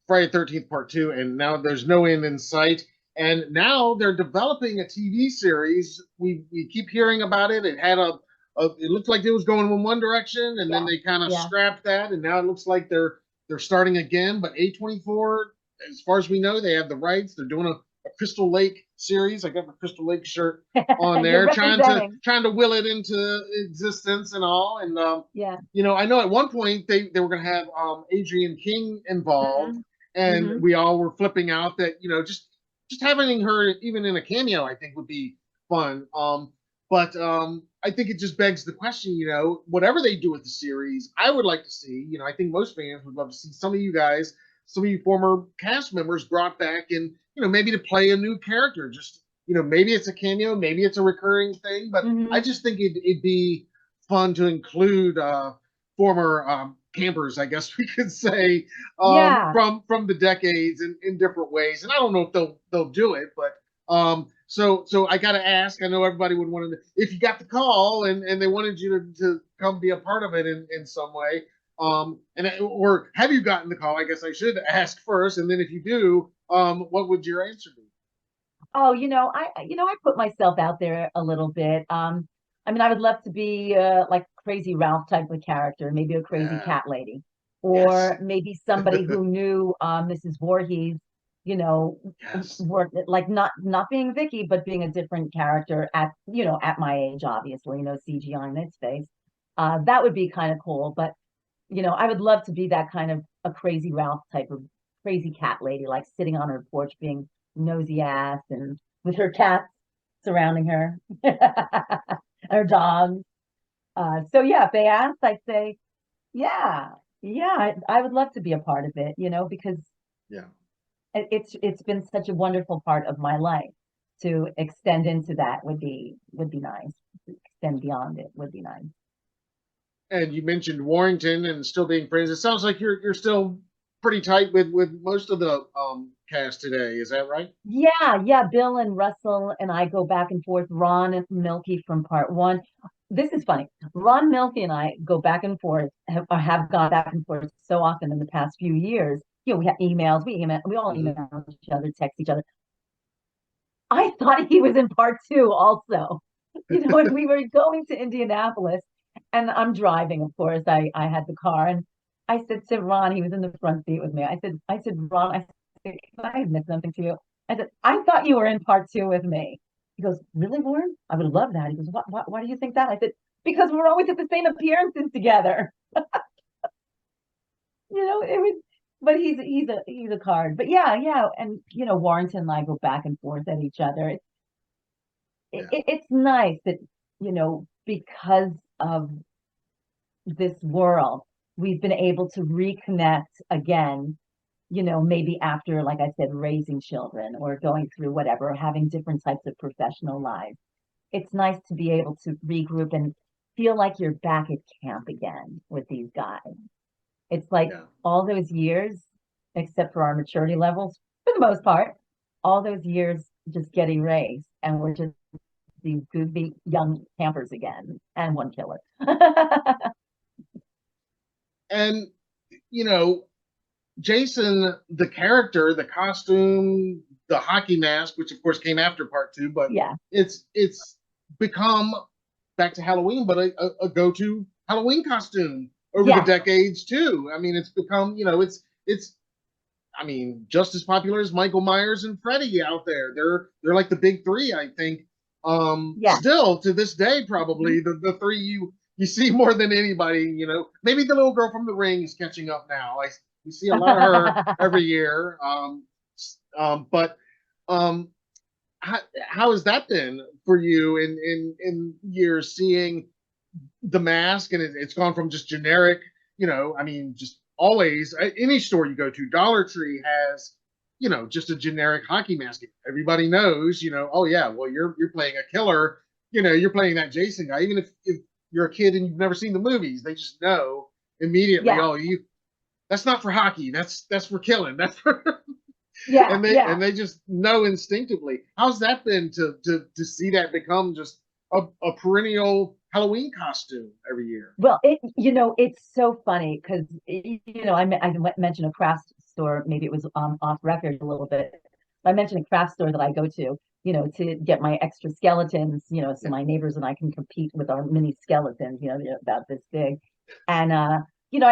S1: Friday 13th Part 2, and now there's no end in sight. And now they're developing a TV series. We keep hearing about it. It looked like it was going in one direction, and then
S2: Yeah,
S1: they kind of
S2: yeah.
S1: scrapped that, and now it looks like they're starting again. But A24, as far as we know, they have the rights. They're doing a Crystal Lake series. I got my Crystal Lake shirt on
S2: You're
S1: there,
S2: representing.
S1: trying to will it into existence and all. And
S2: Yeah.
S1: I know at one point they were going to have Adrian King involved,
S2: Hmm.
S1: and
S2: Hmm.
S1: we all were flipping out that just having her even in a cameo, I think would be fun. But I think it just begs the question, whatever they do with the series, I would like to see. I think most fans would love to see some of you guys, some of you former cast members brought back, and maybe to play a new character. Just maybe it's a cameo, maybe it's a recurring thing, but I
S2: Hmm.
S1: just think it'd be fun to include former campers, I guess we could say,
S2: Yeah.
S1: from the decades in different ways. And I don't know if they'll do it, but so I got to ask. I know everybody would want to. If you got the call and they wanted you to come be a part of it in some way, or have you gotten the call? I guess I should ask first, and then if you do, what would your answer be?
S2: Oh, I put myself out there a little bit. I mean, I would love to be like Crazy Ralph type of character, maybe a crazy
S1: Yeah.
S2: cat lady,
S1: Yes.
S2: or maybe somebody who knew Mrs. Voorhees,
S1: Yes.
S2: work like not being Vicky, but being a different character at my age, obviously, CGI in its face. That would be kind of cool. But I would love to be that kind of a Crazy Ralph type of crazy cat lady, like sitting on her porch being nosy ass and with her cats surrounding her, her dogs. So yeah, if they asked, I'd say, yeah, yeah, I would love to be a part of it, because
S1: Yeah.
S2: it's been such a wonderful part of my life. To extend into that would be nice. Extend beyond it would be nice.
S1: And you mentioned Warrington and still being friends. It sounds like you're still pretty tight with most of the cast today. Is that right?
S2: Yeah, yeah. Bill and Russell and I go back and forth. Ron and Milky from part one. This is funny. Ron Milky and I go back and forth, have gone back and forth so often in the past few years. We have emails, we all
S1: Mm-hmm.
S2: email each other, text each other. I thought he was in part two also. When we were going to Indianapolis, and I'm driving, of course, I had the car, and I said to Ron, he was in the front seat with me. I said, Ron, said, can I admit something to you? I said, I thought you were in part two with me. He goes, really, Warren? I would love that. He goes, why do you think that? I said, because we're always at the same appearances together. It was, but he's a card. But yeah, yeah. And Warrington and I go back and forth at each other.
S1: Yeah.
S2: It's nice that, because of this world, we've been able to reconnect again, maybe after, like I said, raising children or going through whatever, having different types of professional lives. It's nice to be able to regroup and feel like you're back at camp again with these guys. It's like
S1: Yeah.
S2: all those years, except for our maturity levels, for the most part, all those years just get erased, and we're just these goofy young campers again, and one killer.
S1: And you know, Jason, the character, the costume, the hockey mask, which of course came after part two, but
S2: Yeah,
S1: it's become back to Halloween, but a go-to Halloween costume over the
S2: yeah,
S1: decades too. I mean, it's become, it's I mean, just as popular as Michael Myers and Freddy out there. They're like the big three, I think.
S2: yeah.
S1: Still to this day,
S2: Mhm.
S1: probably the three you see more than anybody. Maybe the little girl from the ring is catching up now. We see a lot of her every year. But um, how has that been for you in years seeing the mask, and it's gone from just generic, I mean, just always any store you go to, Dollar Tree has, just a generic hockey mask. Everybody knows, oh yeah, well you're playing a killer, you're playing that Jason guy. Even if you're a kid and you've never seen the movies, they just know immediately.
S2: Yeah.
S1: Oh, that's not for hockey. That's for killing. That's for
S2: Yeah,
S1: and
S2: yeah.
S1: they just know instinctively. How's that been to see that become just a perennial Halloween costume every year?
S2: Well, it's so funny because I mentioned a craft store. Maybe it was off record a little bit. I mentioned a craft store that I go to, to get my extra skeletons, so
S1: Yeah.
S2: my neighbors and I can compete with our mini skeletons, they're about this big. And I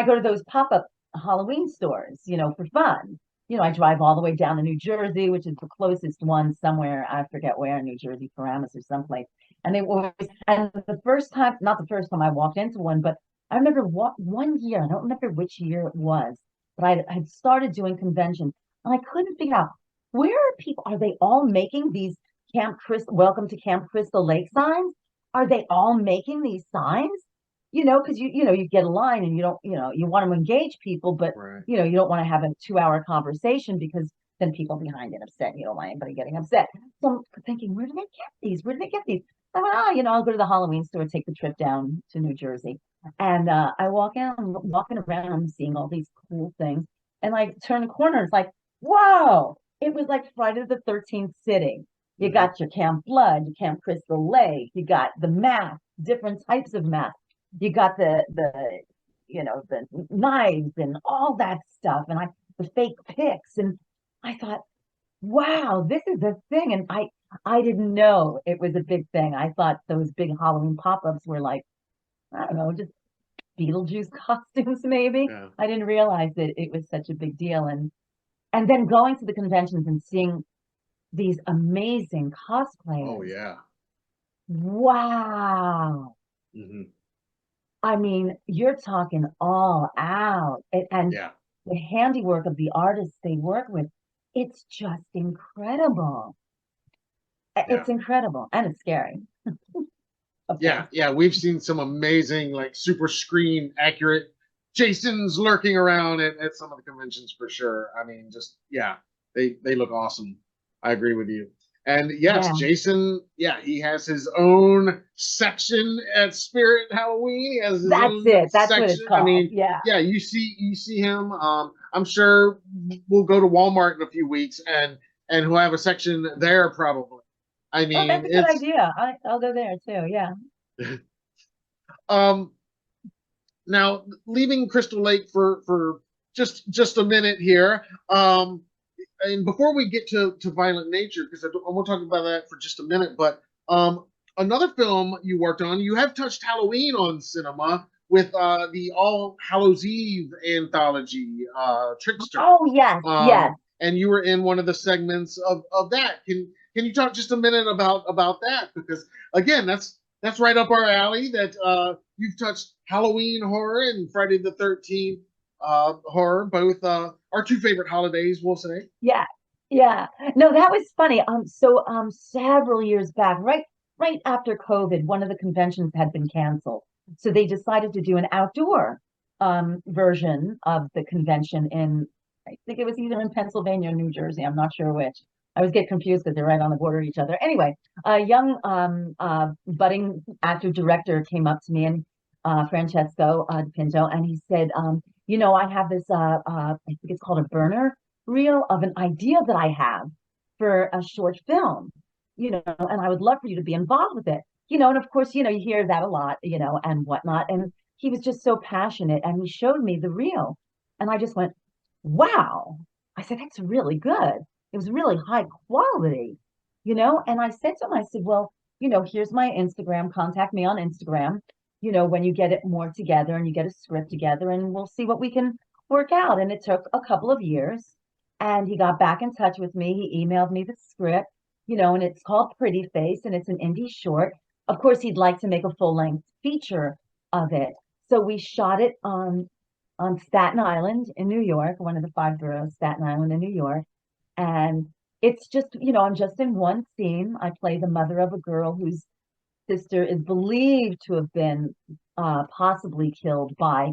S2: go to those pop-up Halloween stores, for fun. I drive all the way down to New Jersey, which is the closest one somewhere, I forget where, New Jersey, Paramus or someplace. And they always, and the first time, not the first time I walked into one, but I remember one year, I don't remember which year it was, but I had started doing conventions and I couldn't figure out where are people, are they all making these welcome to Camp Crystal Lake signs? Are they all making these signs? Because you get a line and you don't, you want to engage people, but
S1: Right.
S2: you don't want to have a 2 hour conversation because then people behind it upset. You don't want anybody getting upset. So I'm thinking, where do they get these? Where do they get these? I went, I'll go to the Halloween store, take the trip down to New Jersey. And I walk in, I'm walking around, I'm seeing all these cool things. And I turn a corner, it's like, whoa, it was like Friday the 13th sitting. You
S1: Mm-hmm.
S2: got your Camp Blood, your Camp Crystal Lake, you got the masks, different types of masks. You got the knives and all that stuff, and the fake pics. And I thought, wow, this is a thing. And I didn't know it was a big thing. I thought those big Halloween pop-ups were like, I don't know, just Beetlejuice costumes, maybe.
S1: Yeah.
S2: I didn't realize that it was such a big deal. And then going to the conventions and seeing these amazing
S1: Oh
S2: cosplayers.
S1: yeah.
S2: Wow.
S1: Mm-hmm.
S2: I mean, you're talking all out. And
S1: Yeah.
S2: the handiwork of the artists they work with, it's just incredible.
S1: Yeah.
S2: It's incredible and it's scary, of
S1: Yeah,
S2: course.
S1: yeah, we've seen some amazing, like super screen accurate Jasons lurking around at some of the conventions for sure. I mean, just yeah, they look awesome. I agree with you. And yes,
S2: Yeah,
S1: Jason, yeah, he has his own section at Spirit Halloween. He has his
S2: that's
S1: own
S2: it. That's what it's
S1: section. I
S2: called.
S1: mean,
S2: Yeah.
S1: yeah, you see him. I'm sure we'll go to Walmart in a few weeks and he'll have a section there probably. I
S2: Oh,
S1: mean,
S2: that's a good
S1: it's
S2: idea. I'll go there too. Yeah.
S1: um now, leaving Crystal Lake for just a minute here, and before we get to Violent Nature, because I want to talk about that for just a minute, but another film you worked on, you have touched Halloween on cinema with the All Hallows Eve anthology, Trickster,
S2: Oh, yes, yes.
S1: and you were in one of the segments of that. Can you talk just a minute about that? Because again, that's right up our alley. That you've touched Halloween horror and Friday the 13th horror, both our two favorite holidays, we'll say.
S2: Yeah. Yeah. No, that was funny. So several years back, right after COVID, one of the conventions had been canceled. So they decided to do an outdoor version of the convention in, I think it was either in Pennsylvania or New Jersey. I'm not sure which. I always get confused because they're right on the border of each other. Anyway, a young budding actor director came up to me and Francesco Pinto, and he said, I have this I think it's called a burner reel of an idea that I have for a short film, and I would love for you to be involved with it. And of course, you hear that a lot, and whatnot. And he was just so passionate and he showed me the reel. And I just went, wow. I said, that's really good. It was really high quality, and I said to him, I said, well, here's my Instagram, contact me on Instagram, when you get it more together and you get a script together and we'll see what we can work out. And it took a couple of years. And he got back in touch with me. He emailed me the script, and it's called Pretty Face and it's an indie short. Of course, he'd like to make a full length feature of it. So we shot it on Staten Island in New York, one of the five boroughs, Staten Island in New York. And it's just, I'm just in one scene. I play the mother of a girl whose sister is believed to have been possibly killed by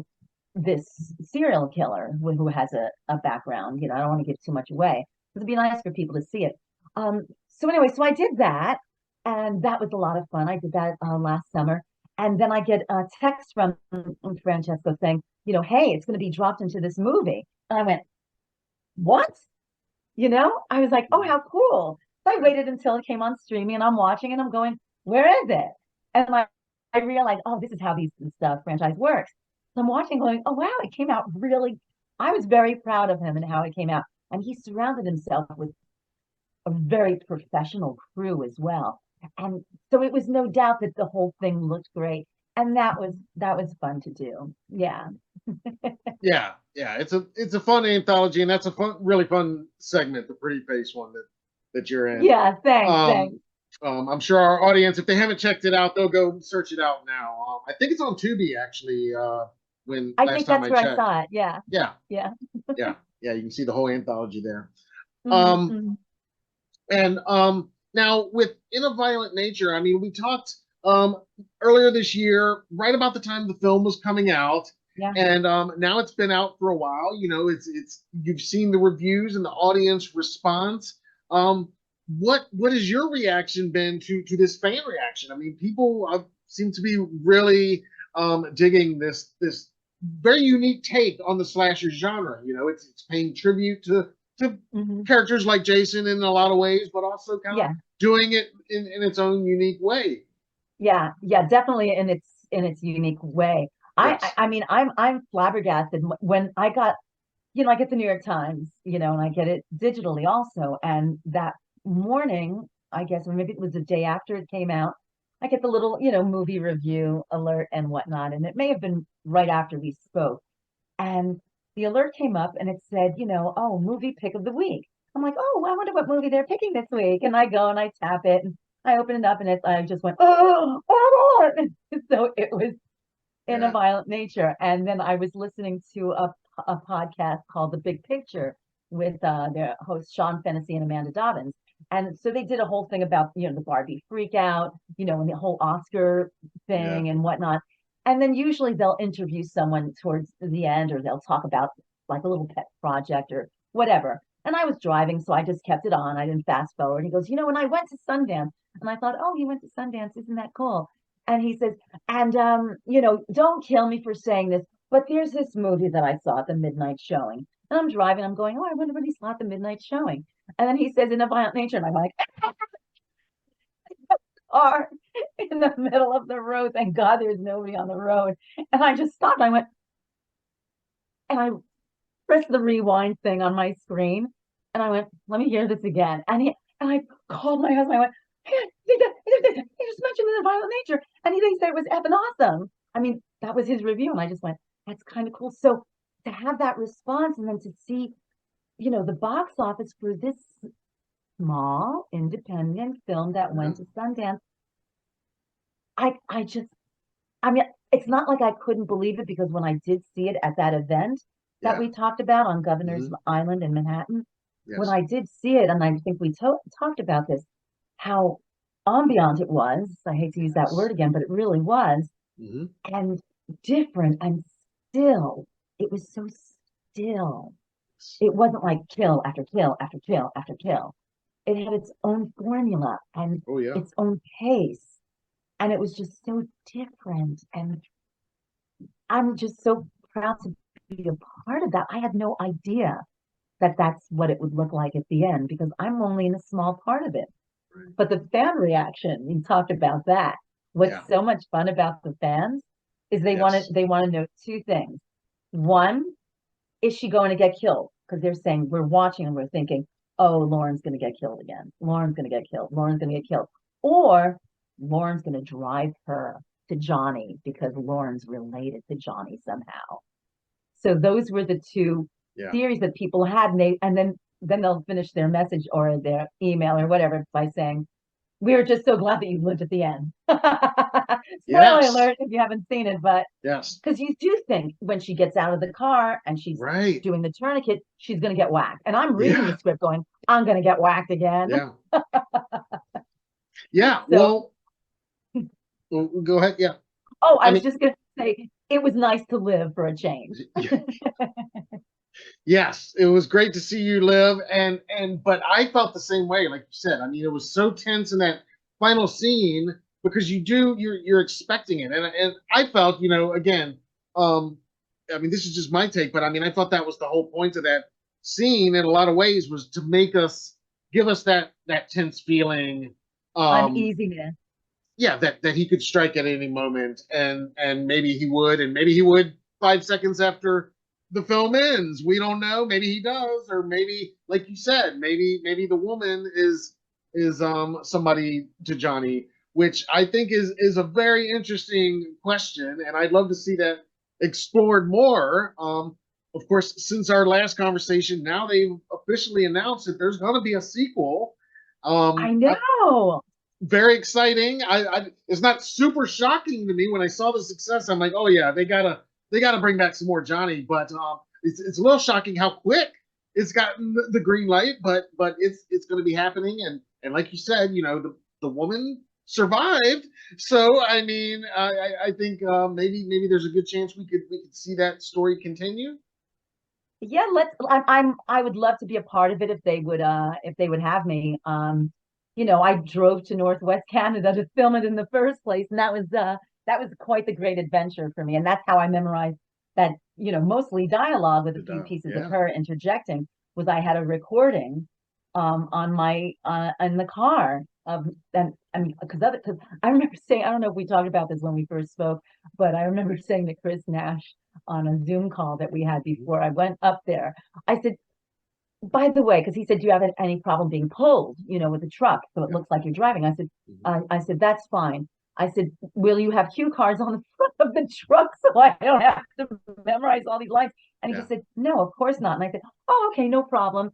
S2: this serial killer who has a background. I don't want to give too much away. It'd be nice for people to see it. So anyway, so I did that, and that was a lot of fun. I did that last summer, and then I get a text from Francesco saying, hey, it's going to be dropped into this movie. And I went, what? I was like, oh,
S1: Mhm.
S2: how cool. So I waited until it came on streaming and I'm watching and I'm going, where is it? And like I realized, oh, this is how these stuff franchise works. So I'm watching going, oh wow, it came out really. I was very proud of him and how it came out. And he surrounded himself with a very professional crew as well. And so it was no doubt that the whole thing looked great. And that was fun to do. Yeah.
S1: Yeah, yeah, it's a fun anthology, and that's a really fun segment, the pretty face one that you're in.
S2: Yeah, thanks,
S1: Um,
S2: thanks.
S1: I'm sure our audience, if they haven't checked it out, they'll go search it out now. I think it's on Tubi actually. When
S2: I
S1: last
S2: think
S1: time
S2: that's
S1: I
S2: where I
S1: checked,
S2: saw it. Yeah.
S1: yeah,
S2: Yeah.
S1: yeah, yeah, you can see the whole anthology there. Um,
S2: Mm-hmm.
S1: and now with In a Violent Nature, I mean, we talked um, earlier this year, right about the time the film was coming out,
S2: Yeah.
S1: and now it's been out for a while. It's you've seen the reviews and the audience response. Um, what has your reaction been to this fan reaction? I mean, people seem to be really digging this very unique take on the slasher genre. It's paying tribute to
S2: Hmm.
S1: characters like Jason in a lot of ways, but also kind of
S2: Yeah.
S1: doing it in its own unique way.
S2: Yeah. Yeah. Definitely in its unique way.
S1: Yes.
S2: I mean, I'm flabbergasted when I got, I get the New York Times, and I get it digitally also. And that morning, I guess, or maybe it was the day after it came out, I get the little, movie review alert and whatnot. And it may have been right after we spoke. And the alert came up and it said, oh, movie pick of the week. I'm like, oh, I wonder what movie they're picking this week. And I go and I tap it and I open it up and I just went, oh, so it was In a
S1: Yeah.
S2: Violent Nature. And then I was listening to a podcast called The Big Picture with their hosts Sean Fennessy and Amanda Dobbins. And so they did a whole thing about, the Barbie freak out, and the whole Oscar
S1: Yeah.
S2: thing and whatnot. And then usually they'll interview someone towards the end or they'll talk about like a little pet project or whatever. And I was driving, so I just kept it on. I didn't fast forward. He goes, when I went to Sundance, and I thought, oh, he went to Sundance. Isn't that cool? And he says, and don't kill me for saying this, but there's this movie that I saw at the midnight showing. And I'm driving, I'm going, oh, I wonder what he saw at the midnight showing. And then he says In a Violent Nature, and I'm like, car in the middle of the road. Thank God there's nobody on the road. And I just stopped. I went and I pressed the rewind thing on my screen. And I went, let me hear this again. And I called my husband. I went, hey, he just mentioned In a Violent Nature. And he thinks that it was effing awesome. I mean, that was his review. And I just went, that's kind of cool. So to have that response and then to see, the box office for this small independent film that
S1: Yeah.
S2: went to Sundance, I just I mean, it's not like I couldn't believe it because when I did see it at that event that
S1: Yeah.
S2: we talked about on Governor's
S1: Hmm.
S2: Island in Manhattan, when
S1: Yes.
S2: I did see it, and I think we talked about this, how ambient it was. I hate to use that
S1: Yes.
S2: word again, but it really was,
S1: Hmm.
S2: and different and still. It was so still. It wasn't like kill after kill after kill after kill. It had its own formula and
S1: Oh yeah.
S2: its own pace. And it was just so different. And I'm just so proud to be a part of that. I had no idea that that's what it would look like at the end because I'm only in a small part of it.
S1: Right.
S2: But the fan reaction, you talked about that.
S1: Yeah.
S2: What's so much fun about the fans is
S1: Yes.
S2: they want to know two things. One, is she going to get killed? Because they're saying we're watching and we're thinking, oh, Lauren's going to get killed again. Lauren's going to get killed. Lauren's going to get killed. Or Lauren's going to drive her to Johnny because Lauren's related to Johnny somehow. So those were the two
S1: Yeah.
S2: theories that people had, and then they'll finish their message or their email or whatever by saying, "We are just so glad that you lived at the end." Spoiler
S1: Yes.
S2: alert if you haven't seen it, but
S1: Yes.
S2: because you do think when she gets out of the car and she's
S1: Right.
S2: doing the tourniquet, she's going to get whacked. And I'm reading the
S1: Yeah.
S2: script going, I'm going to get whacked again.
S1: Yeah. Yeah.
S2: So,
S1: Go ahead. Yeah.
S2: oh, I
S1: I
S2: was
S1: mean,
S2: just going to say it was nice to live for a change.
S1: yes, it was great to see you live, but I felt the same way, like you said. I mean, it was so tense in that final scene because you're expecting it, and I felt, again, um, I mean, this is just my take, but I mean, I thought that was the whole point of that scene in a lot of ways, was to make us, give us that tense feeling. Um,
S2: Uneasiness.
S1: yeah, that he could strike at any moment, and maybe he would, and maybe he would 5 seconds after the film ends. We don't know. Maybe he does, or maybe, like you said, maybe the woman is somebody to Johnny, which I think is a very interesting question, and I'd love to see that explored more. Of course, since our last conversation, now they've officially announced that there's going to be a sequel.
S2: I
S1: I,
S2: know.
S1: very exciting. It's not super shocking to me when I saw the success. I'm like, oh yeah, they gotta bring back some more Johnny. But it's a little shocking how quick it's gotten the green light. But it's going to be happening. And like you said, the woman survived. So I mean, I think maybe there's a good chance we could see that story continue.
S2: Yeah, I would love to be a part of it if they would have me. I drove to Northwest Canada to film it in the first place, and that was quite the great adventure for me. And that's how I memorized that, mostly dialogue with a few pieces of
S1: Yeah.
S2: her interjecting, was I had a recording on my in the car of and because I remember saying, I don't know if we talked about this when we first spoke, but I remember saying to Chris Nash on a Zoom call that we had before I went up there, I said, by the way, because he said, do you have any problem being pulled, with the truck? So it
S1: Yeah.
S2: looks like you're driving. I said,
S1: Mhm.
S2: I said, that's fine. I said, will you have cue cards on the front of the truck so I don't have to memorize all these lines? And he
S1: Yeah.
S2: just said, no, of course not. And I said, oh, okay, no problem.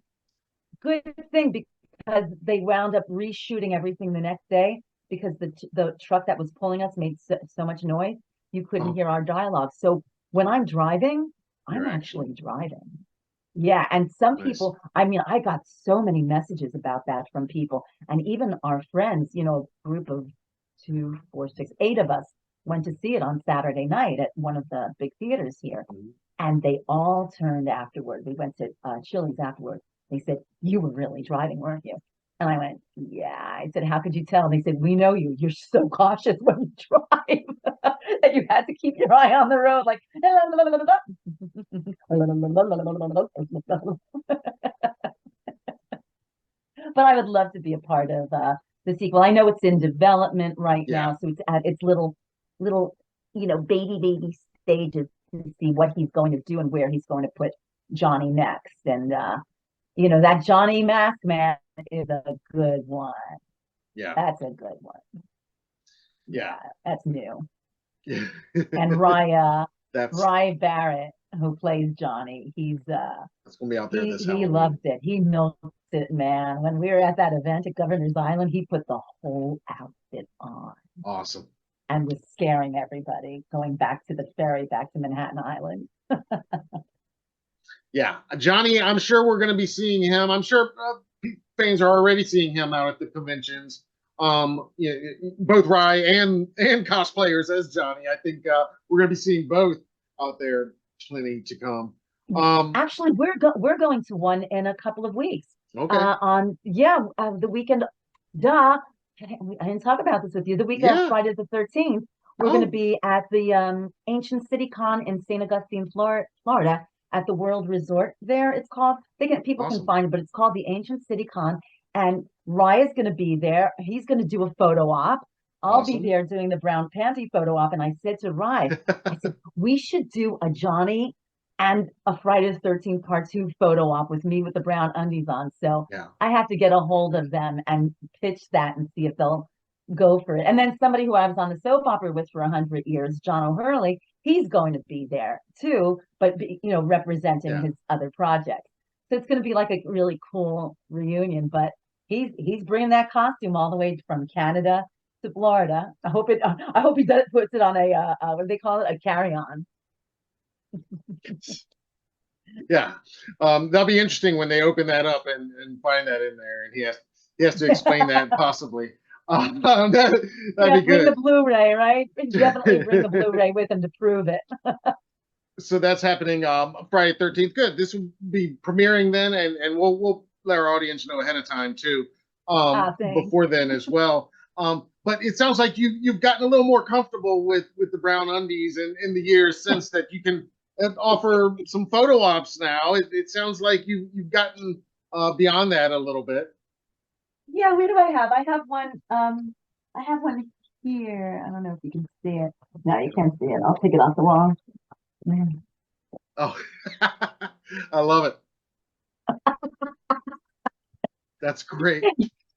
S2: Good thing, because they wound up reshooting everything the next day, because the truck that was pulling us made so much noise you couldn't
S1: Oh,
S2: hear our dialogue. So when I'm driving,
S1: you're
S2: I'm
S1: actually
S2: actually driving. Yeah, and some
S1: nice.
S2: people, I mean, I got so many messages about that from people, and even our friends, a group of two, four, six, eight of us went to see it on Saturday night at one of the big theaters here,
S1: Mhm.
S2: and they all turned afterward. We went to Chili's afterward. They said, "You were really driving, weren't you?" And I went, "Yeah." I said, "How could you tell?" And they said, "We know you. You're so cautious when you drive that you had to keep your eye on the road, like." But I would love to be a part of the sequel. I know it's in development right
S1: Yeah.
S2: now, so it's at its little, baby stages to see what he's going to do and where he's going to put Johnny next. And that Johnny Mask Man is a good one.
S1: Yeah.
S2: That's a good one.
S1: Yeah.
S2: Yeah, that's new.
S1: Yeah.
S2: And
S1: That's
S2: Rye Barrett, who plays Johnny,
S1: that's gonna be out there this
S2: he
S1: Halloween.
S2: loved it. He milked it, man. When we were at that event at Governor's Island, he put the whole outfit on
S1: Awesome.
S2: and was scaring everybody going back to the ferry back to Manhattan Island.
S1: Yeah, Johnny. I'm sure we're gonna be seeing him. I'm sure fans are already seeing him out at the conventions. Yeah, both Rye and cosplayers as Johnny. I think we're gonna be seeing both out there. Plenty to come. Um,
S2: Actually, we're going to one in a couple of weeks.
S1: okay.
S2: On yeah, the weekend. Duh, I didn't talk about this with you. The week of
S1: Yeah.
S2: Friday the 13th, we're going to
S1: Oh,
S2: be at the Ancient City Con in St. Augustine, Florida, at the World Resort. There, it's called. People can
S1: awesome.
S2: find it, but it's called the Ancient City Con. And Raya's going to be there. He's going to do a photo op. I'll be
S1: Awesome.
S2: there doing the brown panty photo op. And I said to Rye, I said, we should do a Johnny and a Friday the 13th part two photo op with me with the brown undies on. So
S1: Yeah.
S2: I have to get a hold of them and pitch that and see if they'll go for it. And then somebody who I was on the soap opera with for 100 years, John O'Hurley, he's going to be there too, but representing
S1: Yeah.
S2: his other projects. So it's going to be like a really cool reunion. But he's bringing that costume all the way from Canada to Florida. I hope he puts it on a what do they call it, a carry on.
S1: Yeah. That'll be interesting when they open that up and find that in there, and he has to explain that possibly. That'd
S2: Yeah,
S1: be
S2: bring the
S1: good.
S2: Blu-ray, right? Definitely bring the Blu-ray with him to prove it.
S1: So that's happening Friday 13th. Good. This will be premiering then, and we'll let our audience know ahead of time too,
S2: Thanks.
S1: before then as well. But it sounds like you've gotten a little more comfortable with the brown undies in the years since, that you can and offer some photo ops now. It sounds like you've gotten beyond that a little bit.
S2: Yeah, where do I have? I have one here. I don't know if you can see it. No, you can't see it. I'll take it off the wall. Man.
S1: Oh, I love it. That's great.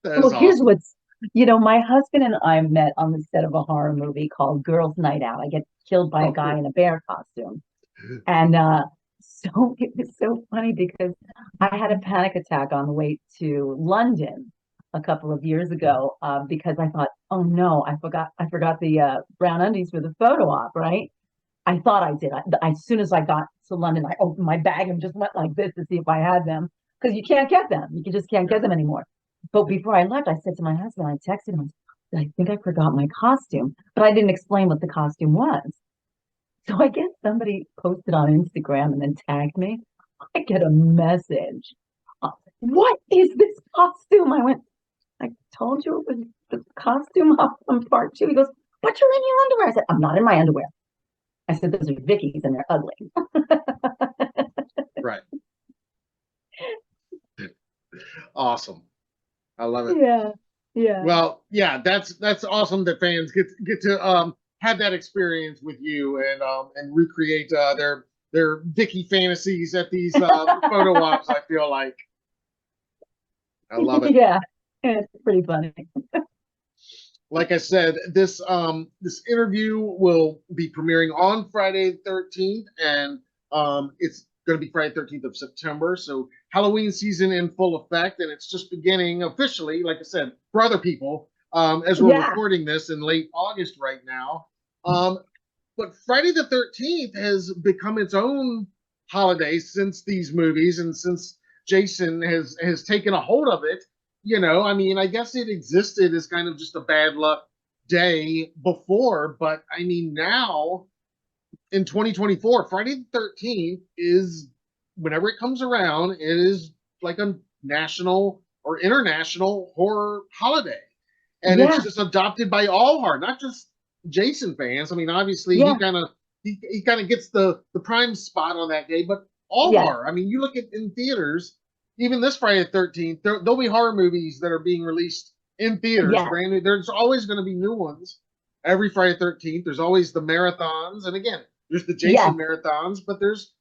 S1: That
S2: Well,
S1: is
S2: here's
S1: awesome.
S2: what's, my husband and I met on the set of a horror movie called Girls' Night Out. I get killed by a
S1: Oh,
S2: guy
S1: cool.
S2: in a bear costume. And so it was so funny because I had a panic attack on the way to London a couple of years ago because I thought, oh no, I forgot the brown undies for the photo op, right? I thought I did. As soon as I got to London, I opened my bag and just went like this to see if I had them because you can't get them. You just can't get
S1: Yeah.
S2: them anymore. But before I left, I said to my husband, I texted him, I think I forgot my costume, but I didn't explain what the costume was. So I guess somebody posted on Instagram and then tagged me. I get a message. What is this costume? I went, I told you it was the costume from part two. He goes, but you're in your underwear. I said, I'm not in my underwear. I said, those are Vicky's and they're ugly.
S1: Right. Awesome. I love it.
S2: Yeah. Yeah.
S1: Well, yeah, that's awesome that fans get to have that experience with you and recreate their Vicky fantasies at these photo ops. I feel like I love it.
S2: Yeah. It's pretty funny.
S1: Like I said, this interview will be premiering on Friday the 13th, and it's going to be Friday 13th of September. So Halloween season in full effect, and it's just beginning officially. Like I said, for other people, as we're
S2: Yeah.
S1: recording this in late August right now. Um, but Friday the 13th has become its own holiday since these movies and since Jason has taken a hold of it. I mean, I guess it existed as kind of just a bad luck day before, but I mean, now in 2024, Friday the 13th is, whenever it comes around, it is like a national or international horror holiday. And it's
S2: Yeah.
S1: just adopted by all horror, not just Jason fans. I mean, obviously
S2: Yeah.
S1: he kind of gets the prime spot on that day, but all
S2: Yes.
S1: horror. I mean, you look at in theaters, even this Friday the 13th, there'll be horror movies that are being released in theaters,
S2: Yes.
S1: brand new. There's always going to be new ones every Friday the 13th. There's always the marathons. And again, there's the
S2: Yes.
S1: Jason marathons, but there's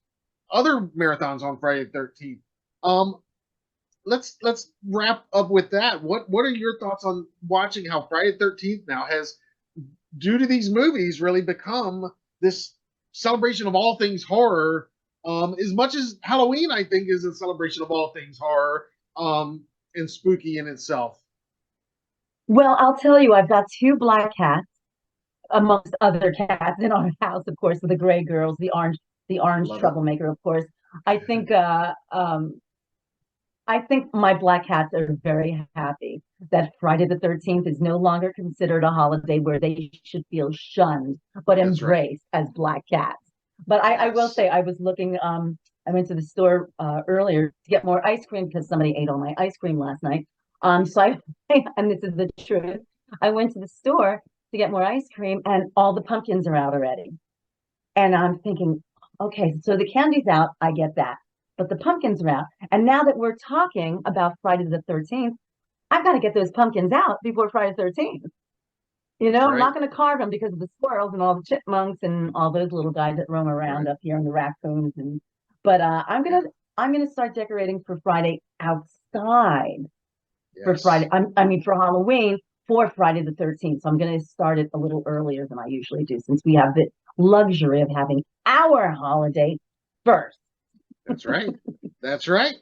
S1: other marathons on Friday the 13th. Um, let's wrap up with that. What are your thoughts on watching how Friday the 13th now has, due to these movies, really become this celebration of all things horror? As much as Halloween, I think, is a celebration of all things horror and spooky in itself.
S2: Well, I'll tell you, I've got two black cats amongst other cats in our house, of course, the gray girls, the orange
S1: Love it.
S2: troublemaker, of course. I think I think my black cats are very happy that Friday the 13th is no longer considered a holiday where they should feel shunned, but
S1: That's right.
S2: embraced as black cats. But I will
S1: Yes.
S2: say, I was looking, I went to the store earlier to get more ice cream because somebody ate all my ice cream last night. So and this is the truth, I went to the store to get more ice cream and all the pumpkins are out already. And I'm thinking, okay, so the candy's out, I get that. But the pumpkins are out. And now that we're talking about Friday the 13th, I've got to get those pumpkins out before Friday the 13th.
S1: That's
S2: I'm
S1: right.
S2: not going to carve them because of the squirrels and all the chipmunks and all those little guys that roam around
S1: Right.
S2: up here and the raccoons. But
S1: Yeah.
S2: I'm gonna start decorating for Friday outside for
S1: Yes.
S2: Friday. I mean for Halloween for Friday the 13th. So I'm going to start it a little earlier than I usually do since we have the luxury of having our holiday first.
S1: That's right. That's right.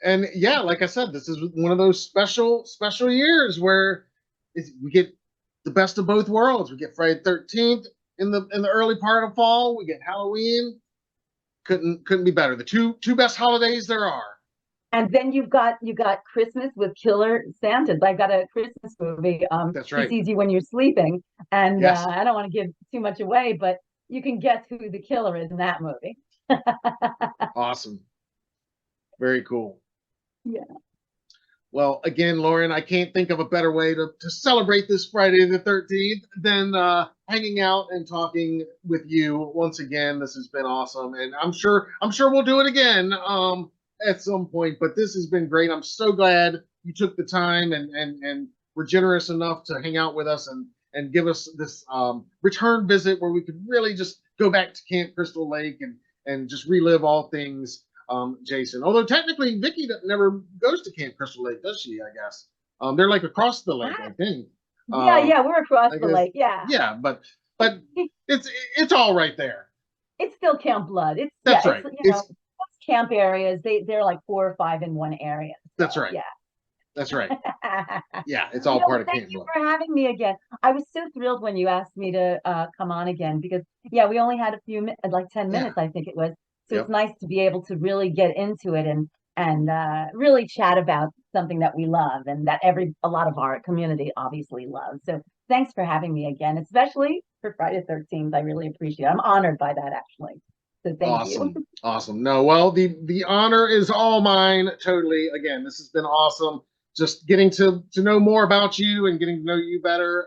S1: And yeah, like I said, this is one of those special years where we get the best of both worlds. We get Friday the 13th in the early part of fall. We get Halloween. Couldn't be better. The two best holidays there are.
S2: And then you got Christmas with Killer Santas. I got a Christmas movie.
S1: That's
S2: He
S1: right.
S2: sees you when you're sleeping, and
S1: Yes.
S2: I don't want to give too much away, but you can guess who the killer is in that movie.
S1: Awesome. Very cool.
S2: Yeah.
S1: Well, again, Lauren, I can't think of a better way to celebrate this Friday the 13th than hanging out and talking with you once again. This has been awesome, and I'm sure we'll do it again at some point. But this has been great. I'm so glad you took the time and were generous enough to hang out with us and give us this return visit where we could really just go back to Camp Crystal Lake and just relive all things Jason. Although technically Vicky never goes to Camp Crystal Lake, does she? I guess they're like across the lake, I think.
S2: Yeah,
S1: Um,
S2: yeah, we're across
S1: I
S2: the
S1: guess,
S2: lake. Yeah.
S1: yeah, but it's all right there.
S2: It's still Camp Blood. It's yeah,
S1: That's
S2: it's
S1: right.
S2: most camp areas. They're like 4 or 5 in one area.
S1: That's
S2: So
S1: right.
S2: yeah.
S1: That's right. Yeah, it's all part
S2: But
S1: of
S2: thank
S1: Camp
S2: you
S1: Blood.
S2: for having me again. I was so thrilled when you asked me to come on again because yeah, we only had a few like 10
S1: Yeah.
S2: minutes, I think it was. So it's
S1: Yep.
S2: nice to be able to really get into it and really chat about something that we love and that a lot of our community obviously loves. So thanks for having me again, especially for Friday 13th. I really appreciate it. I'm honored by that actually. So thank you.
S1: Awesome. Awesome. No, well, the honor is all mine. Totally. Again, this has been awesome. Just getting to know more about you and getting to know you better,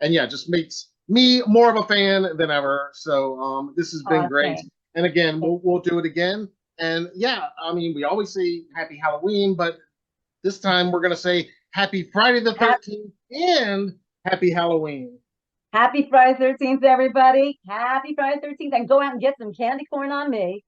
S1: and yeah, just makes me more of a fan than ever. So this has been great.
S2: Thanks.
S1: And again, we'll do it again. And yeah, I mean, we always say Happy Halloween, but this time we're gonna say Happy Friday the
S2: Ha-
S1: 13th and Happy Halloween.
S2: Happy Friday 13th, everybody. Happy Friday 13th. And go out and get some candy corn on me.